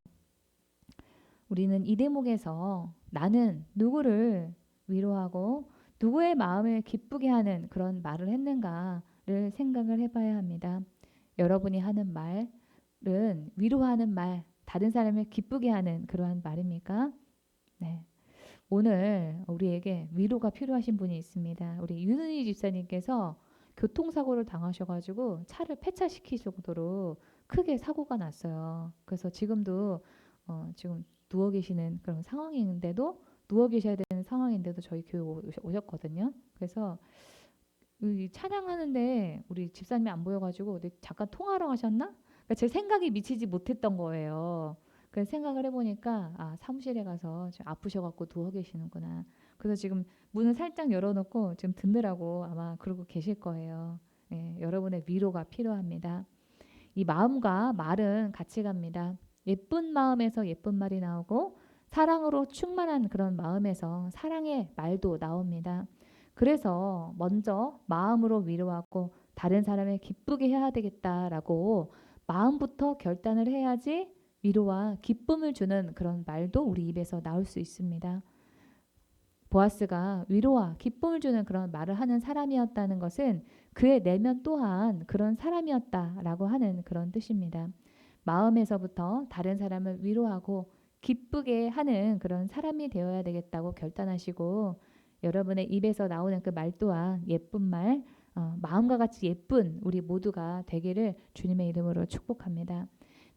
[SPEAKER 3] 우리는 이 대목에서 나는 누구를 위로하고 누구의 마음을 기쁘게 하는 그런 말을 했는가를 생각을 해봐야 합니다. 여러분이 하는 말은 위로하는 말, 다른 사람을 기쁘게 하는 그러한 말입니까? 네. 오늘 우리에게 위로가 필요하신 분이 있습니다. 우리 윤은희 집사님께서 교통사고를 당하셔가지고 차를 폐차시킬 정도로 크게 사고가 났어요. 그래서 지금도 지금 누워 계시는 그런 상황인데도 누워 계셔야 되는 상황인데도 저희 교회 오셨거든요. 그래서 이 찬양하는데 우리 집사님이 안 보여가지고 잠깐 통화하러 가셨나? 그러니까 제 생각이 미치지 못했던 거예요. 그래서 생각을 해보니까 사무실에 가서 지금 아프셔갖고 누워 계시는구나. 그래서 지금 문을 살짝 열어놓고 지금 듣느라고 아마 그러고 계실 거예요. 예, 여러분의 위로가 필요합니다. 이 마음과 말은 같이 갑니다. 예쁜 마음에서 예쁜 말이 나오고 사랑으로 충만한 그런 마음에서 사랑의 말도 나옵니다. 그래서 먼저 마음으로 위로하고 다른 사람을 기쁘게 해야 되겠다라고 마음부터 결단을 해야지 위로와 기쁨을 주는 그런 말도 우리 입에서 나올 수 있습니다. 보아스가 위로와 기쁨을 주는 그런 말을 하는 사람이었다는 것은 그의 내면 또한 그런 사람이었다라고 하는 그런 뜻입니다. 마음에서부터 다른 사람을 위로하고 기쁘게 하는 그런 사람이 되어야 되겠다고 결단하시고 여러분의 입에서 나오는 그 말 또한 예쁜 말, 마음과 같이 예쁜 우리 모두가 되기를 주님의 이름으로 축복합니다.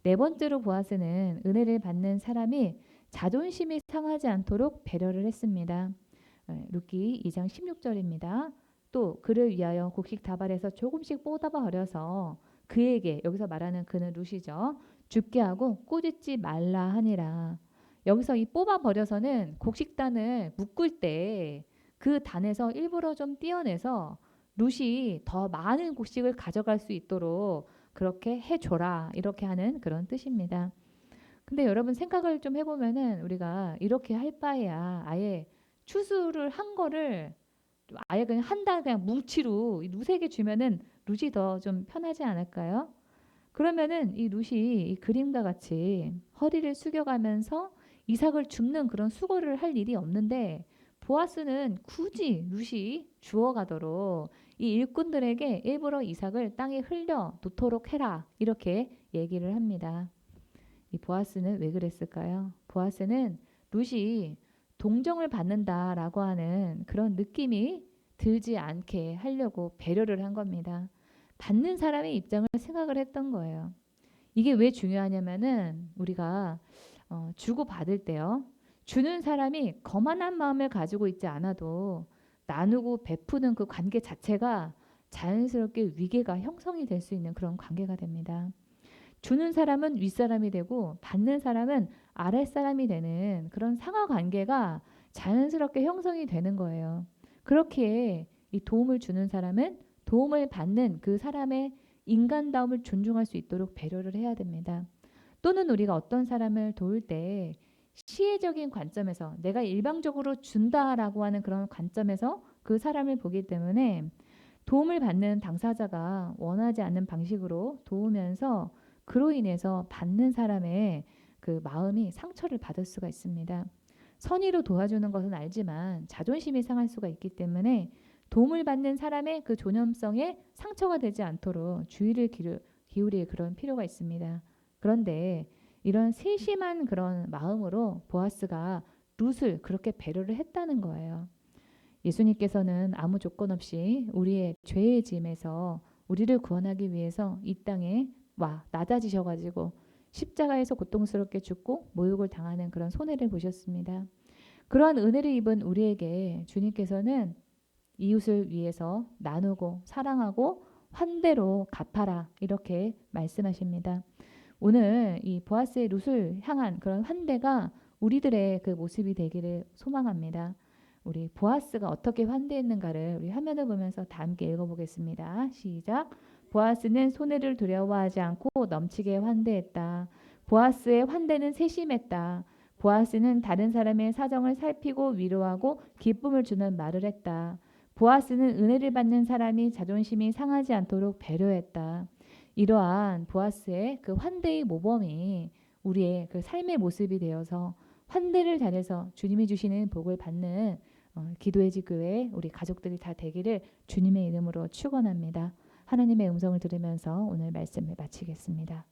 [SPEAKER 3] 네 번째로 보아스는 은혜를 받는 사람이 자존심이 상하지 않도록 배려를 했습니다. 룻기 2장 16절입니다. 또 그를 위하여 곡식 다발에서 조금씩 뽑아봐 버려서 그에게, 여기서 말하는 그는 룻이죠, 죽게 하고 꾸짖지 말라 하니라. 여기서 이 뽑아 버려서는 곡식단을 묶을 때 그 단에서 일부러 좀 떼어내서 룻이 더 많은 곡식을 가져갈 수 있도록 그렇게 해줘라, 이렇게 하는 그런 뜻입니다. 근데 여러분 생각을 좀 해보면은 우리가 이렇게 할 바에야 아예 추수를 한 거를 아예 그냥 한 달 그냥 뭉치로 룻에게 주면은 룻이 더 좀 편하지 않을까요? 그러면은 이 룻이 이 그림과 같이 허리를 숙여가면서 이삭을 줍는 그런 수고를 할 일이 없는데 보아스는 굳이 룻이 주워가도록 이 일꾼들에게 일부러 이삭을 땅에 흘려 놓도록 해라, 이렇게 얘기를 합니다. 이 보아스는 왜 그랬을까요? 보아스는 룻이 동정을 받는다라고 하는 그런 느낌이 들지 않게 하려고 배려를 한 겁니다. 받는 사람의 입장을 생각을 했던 거예요. 이게 왜 중요하냐면은 우리가 주고 받을 때요, 주는 사람이 거만한 마음을 가지고 있지 않아도 나누고 베푸는 그 관계 자체가 자연스럽게 위계가 형성이 될 수 있는 그런 관계가 됩니다. 주는 사람은 윗사람이 되고 받는 사람은 아랫사람이 되는 그런 상하 관계가 자연스럽게 형성이 되는 거예요. 그렇게 이 도움을 주는 사람은 도움을 받는 그 사람의 인간다움을 존중할 수 있도록 배려를 해야 됩니다. 또는 우리가 어떤 사람을 도울 때 시혜적인 관점에서 내가 일방적으로 준다라고 하는 그런 관점에서 그 사람을 보기 때문에 도움을 받는 당사자가 원하지 않는 방식으로 도우면서 그로 인해서 받는 사람의 그 마음이 상처를 받을 수가 있습니다. 선의로 도와주는 것은 알지만 자존심이 상할 수가 있기 때문에 도움을 받는 사람의 그 존엄성에 상처가 되지 않도록 주의를 기울일 그런 필요가 있습니다. 그런데 이런 세심한 그런 마음으로 보아스가 룻을 그렇게 배려를 했다는 거예요. 예수님께서는 아무 조건 없이 우리의 죄의 짐에서 우리를 구원하기 위해서 이 땅에 낮아지셔가지고 십자가에서 고통스럽게 죽고 모욕을 당하는 그런 손해를 보셨습니다. 그러한 은혜를 입은 우리에게 주님께서는 이웃을 위해서 나누고 사랑하고 환대로 갚아라, 이렇게 말씀하십니다. 오늘 이 보아스의 룻을 향한 그런 환대가 우리들의 그 모습이 되기를 소망합니다. 우리 보아스가 어떻게 환대했는가를 우리 화면을 보면서 다 함께 읽어보겠습니다. 시작. 보아스는 손해를 두려워하지 않고 넘치게 환대했다. 보아스의 환대는 세심했다. 보아스는 다른 사람의 사정을 살피고 위로하고 기쁨을 주는 말을 했다. 보아스는 은혜를 받는 사람이 자존심이 상하지 않도록 배려했다. 이러한 보아스의 그 환대의 모범이 우리의 그 삶의 모습이 되어서 환대를 잘해서 주님이 주시는 복을 받는 기도의 집 교회 우리 가족들이 다 되기를 주님의 이름으로 축원합니다. 하나님의 음성을 들으면서 오늘 말씀을 마치겠습니다.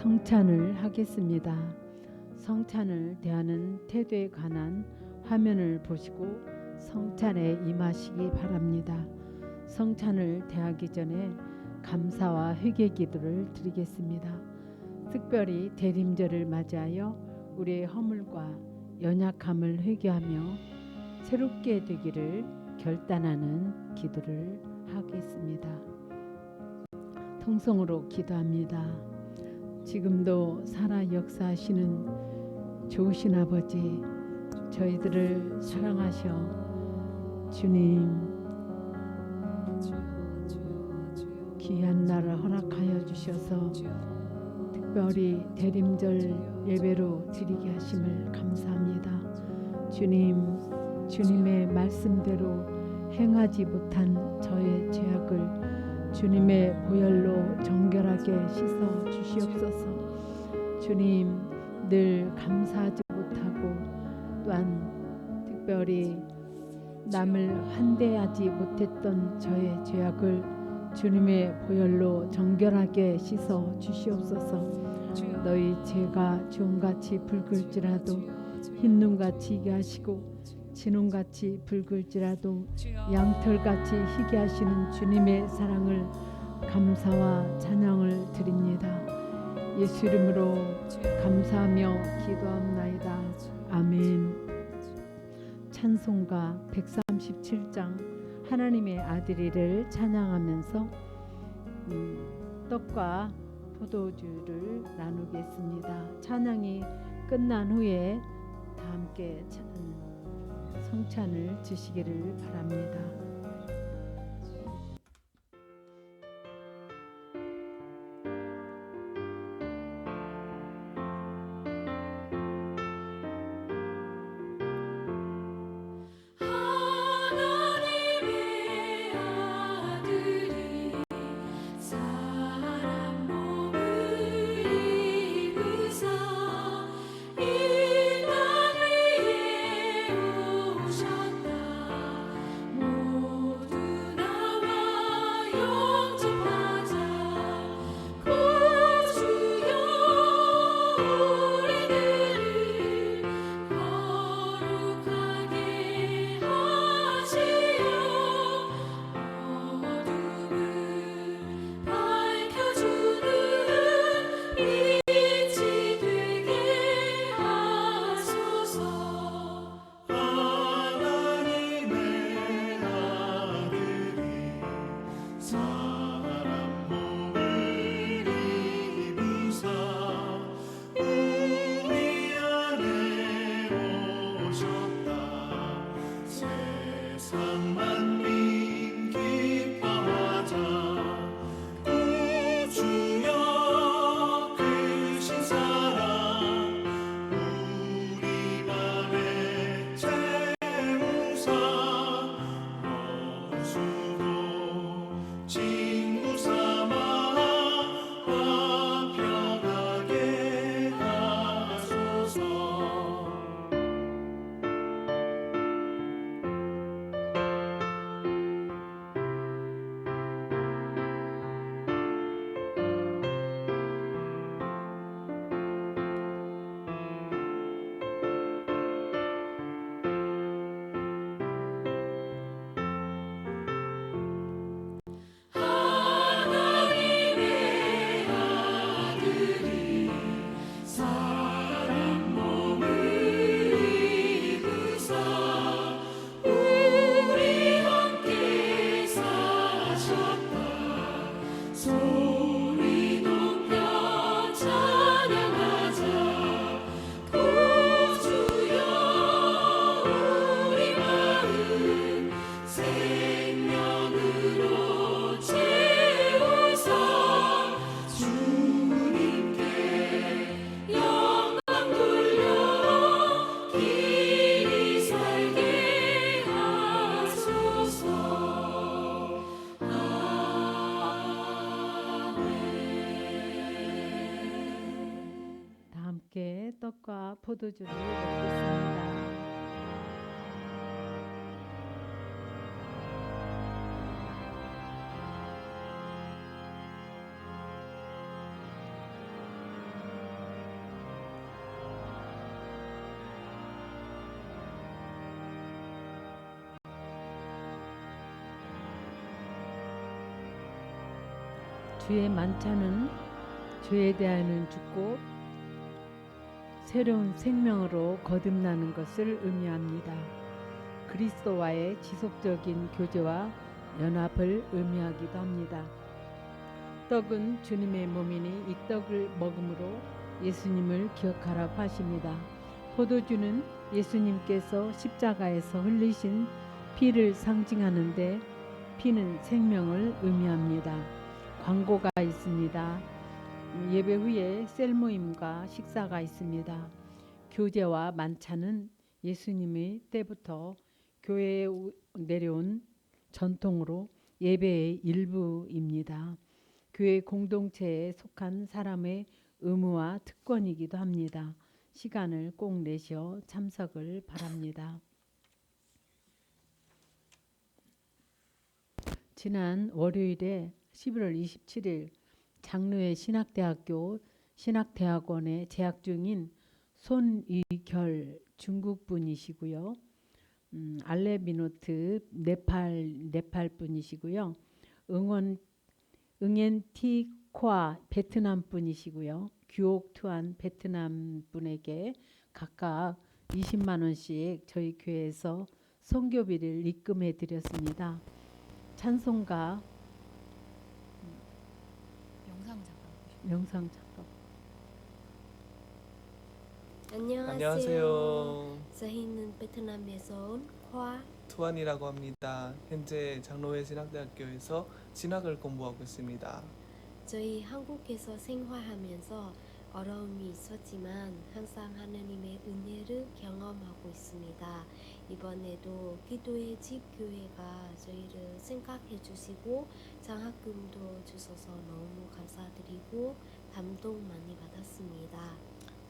[SPEAKER 2] 성찬을 하겠습니다. 성찬을 대하는 태도에 관한 화면을 보시고 성찬에 임하시기 바랍니다. 성찬을 대하기 전에 감사와 회개 기도를 드리겠습니다. 특별히 대림절을 맞이하여 우리의 허물과 연약함을 회개하며 새롭게 되기를 결단하는 기도를 하겠습니다. 통성으로 기도합니다. 지금도 살아 역사하시는 좋으신 아버지, 저희들을 사랑하셔 주님 귀한 날을 허락하여 주셔서 특별히 대림절 예배로 드리게 하심을 감사합니다. 주님, 주님의 말씀대로 행하지 못한 저의 죄악을 주님의 보혈로 정결하게 씻어 주시옵소서. 주님, 늘 감사하지 못하고 또한 특별히 남을 환대하지 못했던 저의 죄악을 주님의 보혈로 정결하게 씻어 주시옵소서. 너희 죄가 주홍같이 붉을지라도 흰눈같이 희게 하시고 진홍같이 붉을지라도 양털같이 희게 하시는 주님의 사랑을 감사와 찬양을 드립니다. 예수 이름으로 감사하며 기도합나이다. 아멘. 찬송가 137장 하나님의 아들이를 찬양하면서 떡과 포도주를 나누겠습니다. 찬양이 끝난 후에 다 함께 성찬을 드시기를 바랍니다.
[SPEAKER 1] 하나님의 아들이 사람 몸을 입으사 이 땅 위에 오셨다. 모두 나와 영접하자. 구주여 우리들을 거룩하게 하시어 어둠을 밝혀주는 빛이 되게 하소서.
[SPEAKER 6] 하나님의 아들이 사람 몸을 입으사 우리 안에 오셨다. 세상 만민 기뻐하자. 구주여 크신 사랑 우리 맘에 채우사 원수도 친구 삼아 화평하게 하소서.
[SPEAKER 1] 하나님의 아들이 사람 몸을 입으사 우리 함께 사셨다. 소리 높여 찬양하자. 구주여 우리 마음 생명으로 채우사 주님께 영광 돌려 길이 살게 하소서.
[SPEAKER 2] 다 함께 떡과 포도주를 먹겠습니다. 주의 만찬은 죄에 대하여는 죽고 새로운 생명으로 거듭나는 것을 의미합니다. 그리스도와의 지속적인 교제와 연합을 의미하기도 합니다. 떡은 주님의 몸이니 이 떡을 먹음으로 예수님을 기억하라고 하십니다. 포도주는 예수님께서 십자가에서 흘리신 피를 상징하는데 피는 생명을 의미합니다. 광고가 있습니다. 예배 후에 셀 모임과 식사가 있습니다. 교제와 만찬은 예수님의 때부터 교회에 내려온 전통으로 예배의 일부입니다. 교회 공동체에 속한 사람의 의무와 특권이기도 합니다. 시간을 꼭 내셔 참석을 바랍니다. 지난 월요일에 11월 27일 장로회 신학대학교 신학대학원에 재학 중인 손이결 중국분이시고요. 알레비노트 네팔 분이시고요. 응엔티코아 베트남 분이시고요. 규옥투안 베트남 분에게 각각 20만 원씩 저희 교회에서 선교비를 입금해 드렸습니다. 찬송가
[SPEAKER 3] 영상 잠깐.
[SPEAKER 2] 영상 잠깐.
[SPEAKER 7] 안녕하세요.
[SPEAKER 8] 저희는 베트남에서 온 화.
[SPEAKER 7] 투안이라고 합니다. 현재 장로회 신학대학교에서 신학을 공부하고 있습니다.
[SPEAKER 8] 저희 한국에서 생활하면서 어려움이 있었지만 항상 하나님의 은혜를 경험하고 있습니다. 이번에도 기도의 집 교회가 저희를 생각해 주시고 장학금도 주셔서 너무 감사드리고 감동 많이 받았습니다.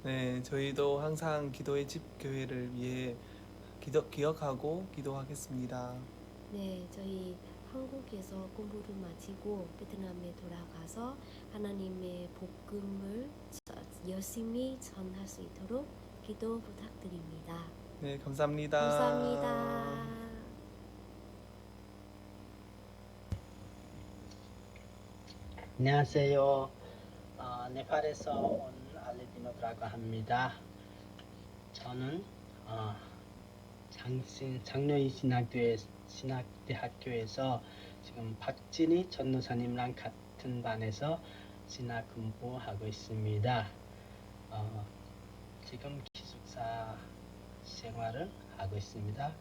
[SPEAKER 7] 네, 저희도 항상 기도의 집 교회를 위해 기억하고 기도하겠습니다.
[SPEAKER 8] 네, 저희 한국에서 공부를 마치고 베트남에 돌아가서 하나님의 복음을 열심히 전할 수 있도록 기도 부탁드립니다.
[SPEAKER 7] 네, 감사합니다.
[SPEAKER 8] 감사합니다.
[SPEAKER 9] 안녕하세요. 네팔에서 온 알레디노라고 합니다. 저는 장로희 신학대학교에서 지금 박진희 전도사님랑 같은 반에서 신학 공부하고 있습니다. 지금 기숙사 생활을 하고 있습니다.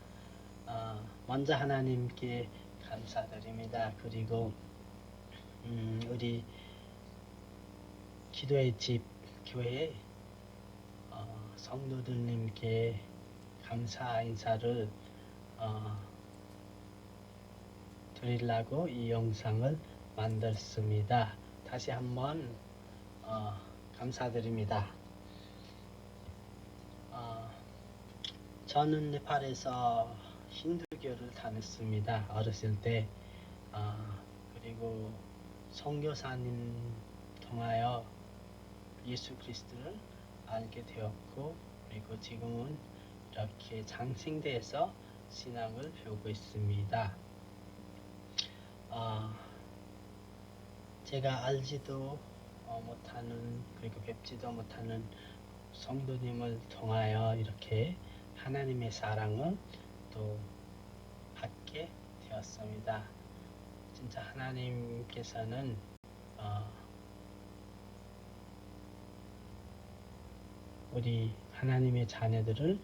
[SPEAKER 9] 먼저 하나님께 감사드립니다. 그리고 우리 기도의 집 교회 성도들님께 감사 인사를 드리려고 이 영상을 만들었습니다. 다시 한번 감사드립니다. 저는 네팔에서 힌두교를 다녔습니다. 어렸을 때. 그리고 선교사님 통하여 예수 그리스도를 알게 되었고, 그리고 지금은 이렇게 장생대에서 신학을 배우고 있습니다. 제가 알지도 못하는, 그리고 뵙지도 못하는 성도님을 통하여 이렇게 하나님의 사랑을 또 받게 되었습니다. 진짜 하나님께서는 우리 하나님의 자녀들을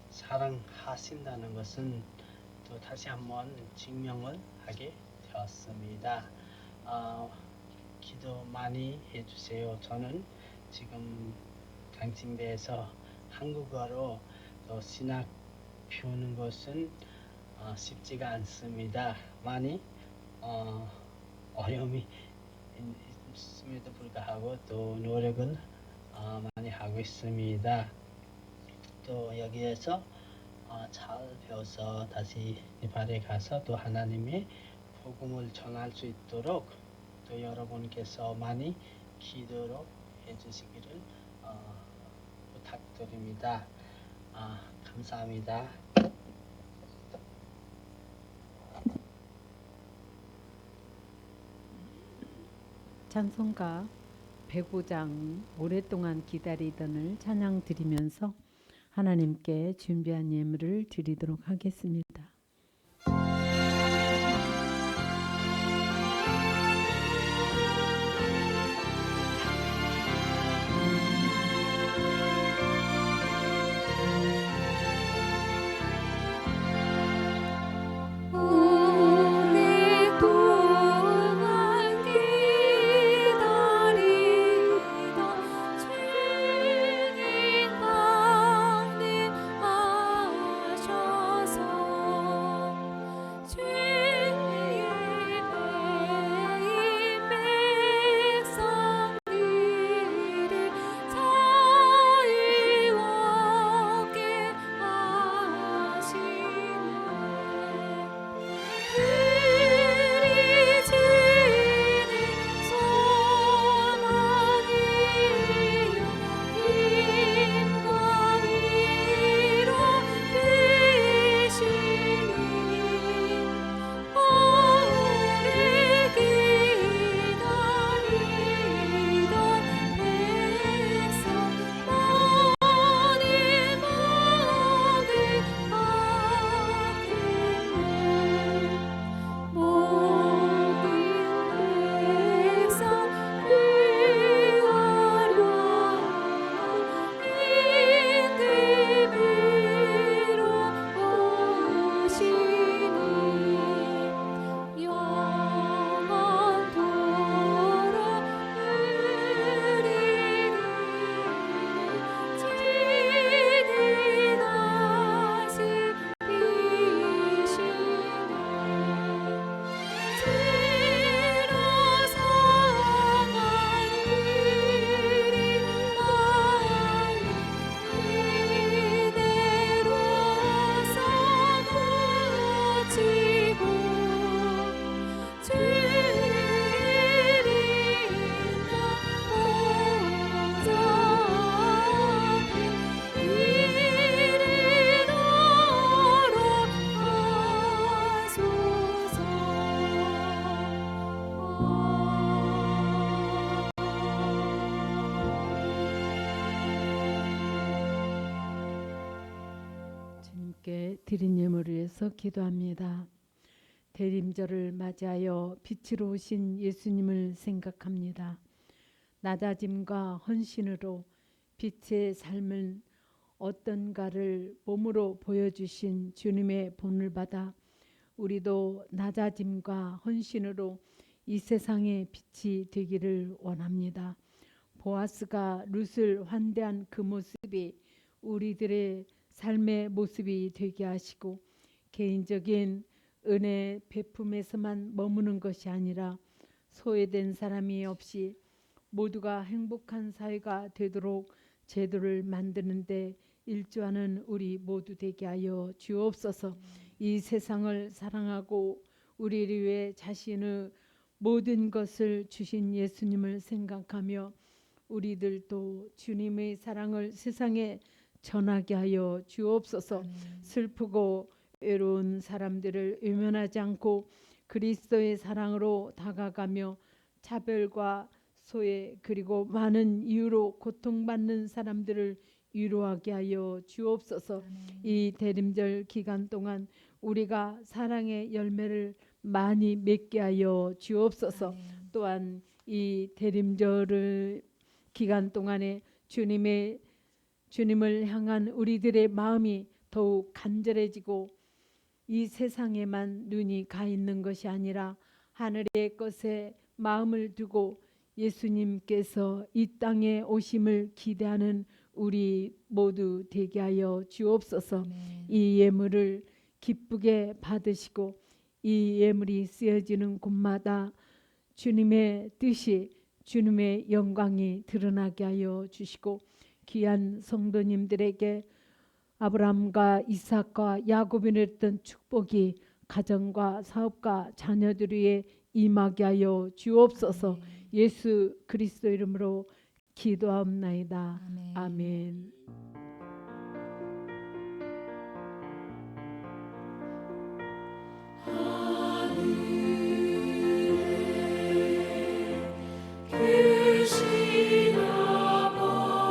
[SPEAKER 9] 사랑하신다는 것은 또 다시 한번 증명을 하게 되었습니다. 기도 많이 해주세요. 저는 지금 강진배에서 한국어로 또 신학 배우는 것은 쉽지가 않습니다. 많이 어려움이 있음에도 불구하고 또 노력을 많이 하고 있습니다. 또 여기에서 잘 배워서 다시 네팔에 가서 또 하나님의 복음을 전할 수 있도록 또 여러분께서 많이 기도로 해주시기를 부탁드립니다. 감사합니다.
[SPEAKER 2] 찬송가 105장 오랫동안 기다리던을 찬양 드리면서 하나님께 준비한 예물을 드리도록 하겠습니다.
[SPEAKER 1] 오랫동안 기다리던 주님 강림하셔서
[SPEAKER 2] 네, 드린 예물을 위해서 기도합니다. 대림절을 맞이하여 빛으로 오신 예수님을 생각합니다. 낮아짐과 헌신으로 빛의 삶은 어떤가를 몸으로 보여주신 주님의 본을 받아 우리도 낮아짐과 헌신으로 이 세상의 빛이 되기를 원합니다. 보아스가 룻을 환대한 그 모습이 우리들의 삶의 모습이 되게 하시고 개인적인 은혜 베품에서만 머무는 것이 아니라 소외된 사람이 없이 모두가 행복한 사회가 되도록 제도를 만드는데 일조하는 우리 모두 되게 하여 주옵소서. 이 세상을 사랑하고 우리를 위해 자신의 모든 것을 주신 예수님을 생각하며 우리들도 주님의 사랑을 세상에 전하게 하여 주옵소서. 슬프고 외로운 사람들을 외면하지 않고 그리스도의 사랑으로 다가가며 차별과 소외 그리고 많은 이유로 고통받는 사람들을 위로하게 하여 주옵소서. 이 대림절 기간 동안 우리가 사랑의 열매를 많이 맺게 하여 주옵소서. 또한 이 대림절 기간 동안에 주님을 향한 우리들의 마음이 더욱 간절해지고 이 세상에만 눈이 가 있는 것이 아니라 하늘의 것에 마음을 두고 예수님께서 이 땅에 오심을 기대하는 우리 모두 되게 하여 주옵소서. 이 예물을 기쁘게 받으시고 이 예물이 쓰여지는 곳마다 주님의 뜻이 주님의 영광이 드러나게 하여 주시고 귀한 성도님들에게 아브라함과 이삭과 야곱이 냈던 축복이 가정과 사업과 자녀들 위에 임하게 하여 주옵소서. 예수 그리스도 이름으로 기도하옵나이다. 아멘.
[SPEAKER 1] 계신 아버지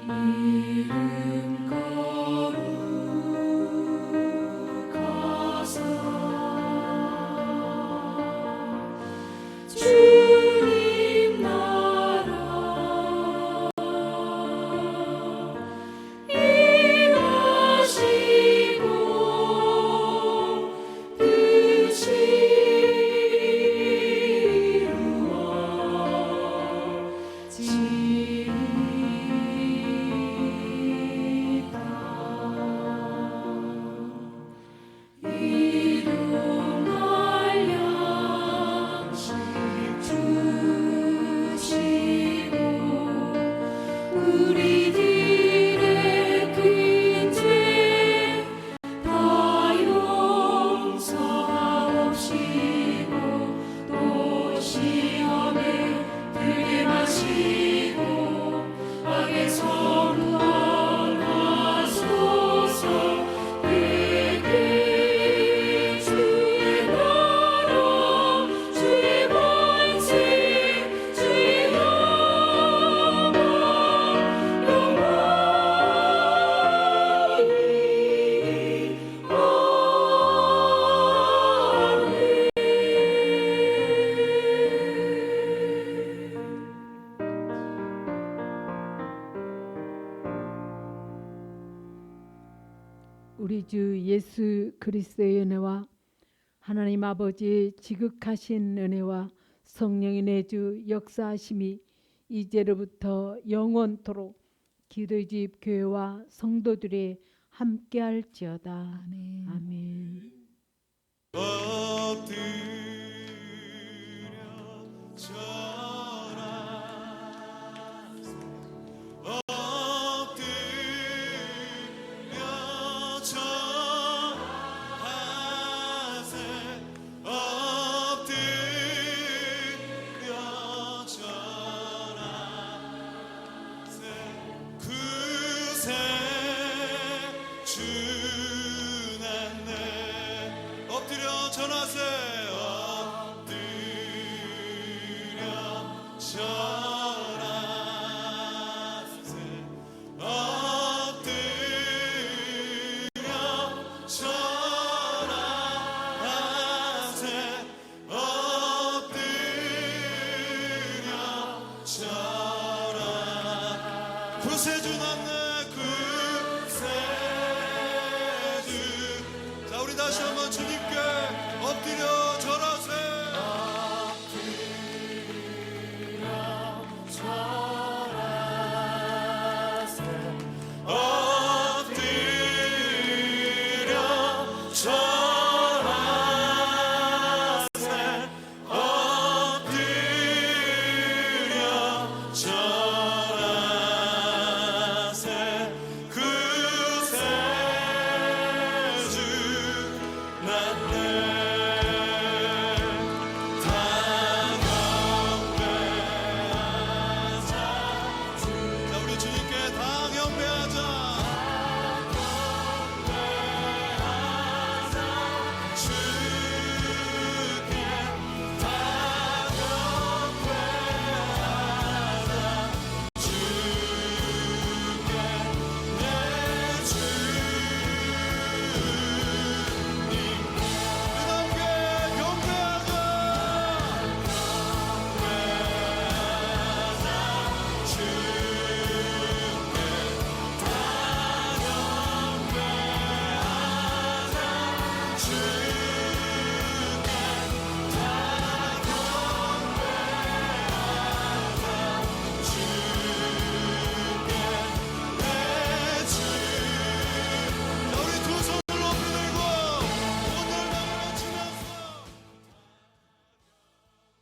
[SPEAKER 1] 이름 거룩하사 주님 나라 임하시고 뜻이 우리들의 큰 죄 다 용서하옵시고 또 시험에 들게 마시고 악에서 구원하소서. 그에게 주의 나라 주의 권세 주의 영광
[SPEAKER 2] 우리 주 예수 그리스도의 은혜와 하나님 아버지의 지극하신 은혜와 성령의 내주 역사하심이 이제로부터 영원토록 기도의 집 교회와 성도들이 함께할지어다. 아멘.
[SPEAKER 6] 엎드려 절하세 엎드려 절하세 엎드려 절하세 그새 주났네 엎드려 전하세 엎드려 구세주 넌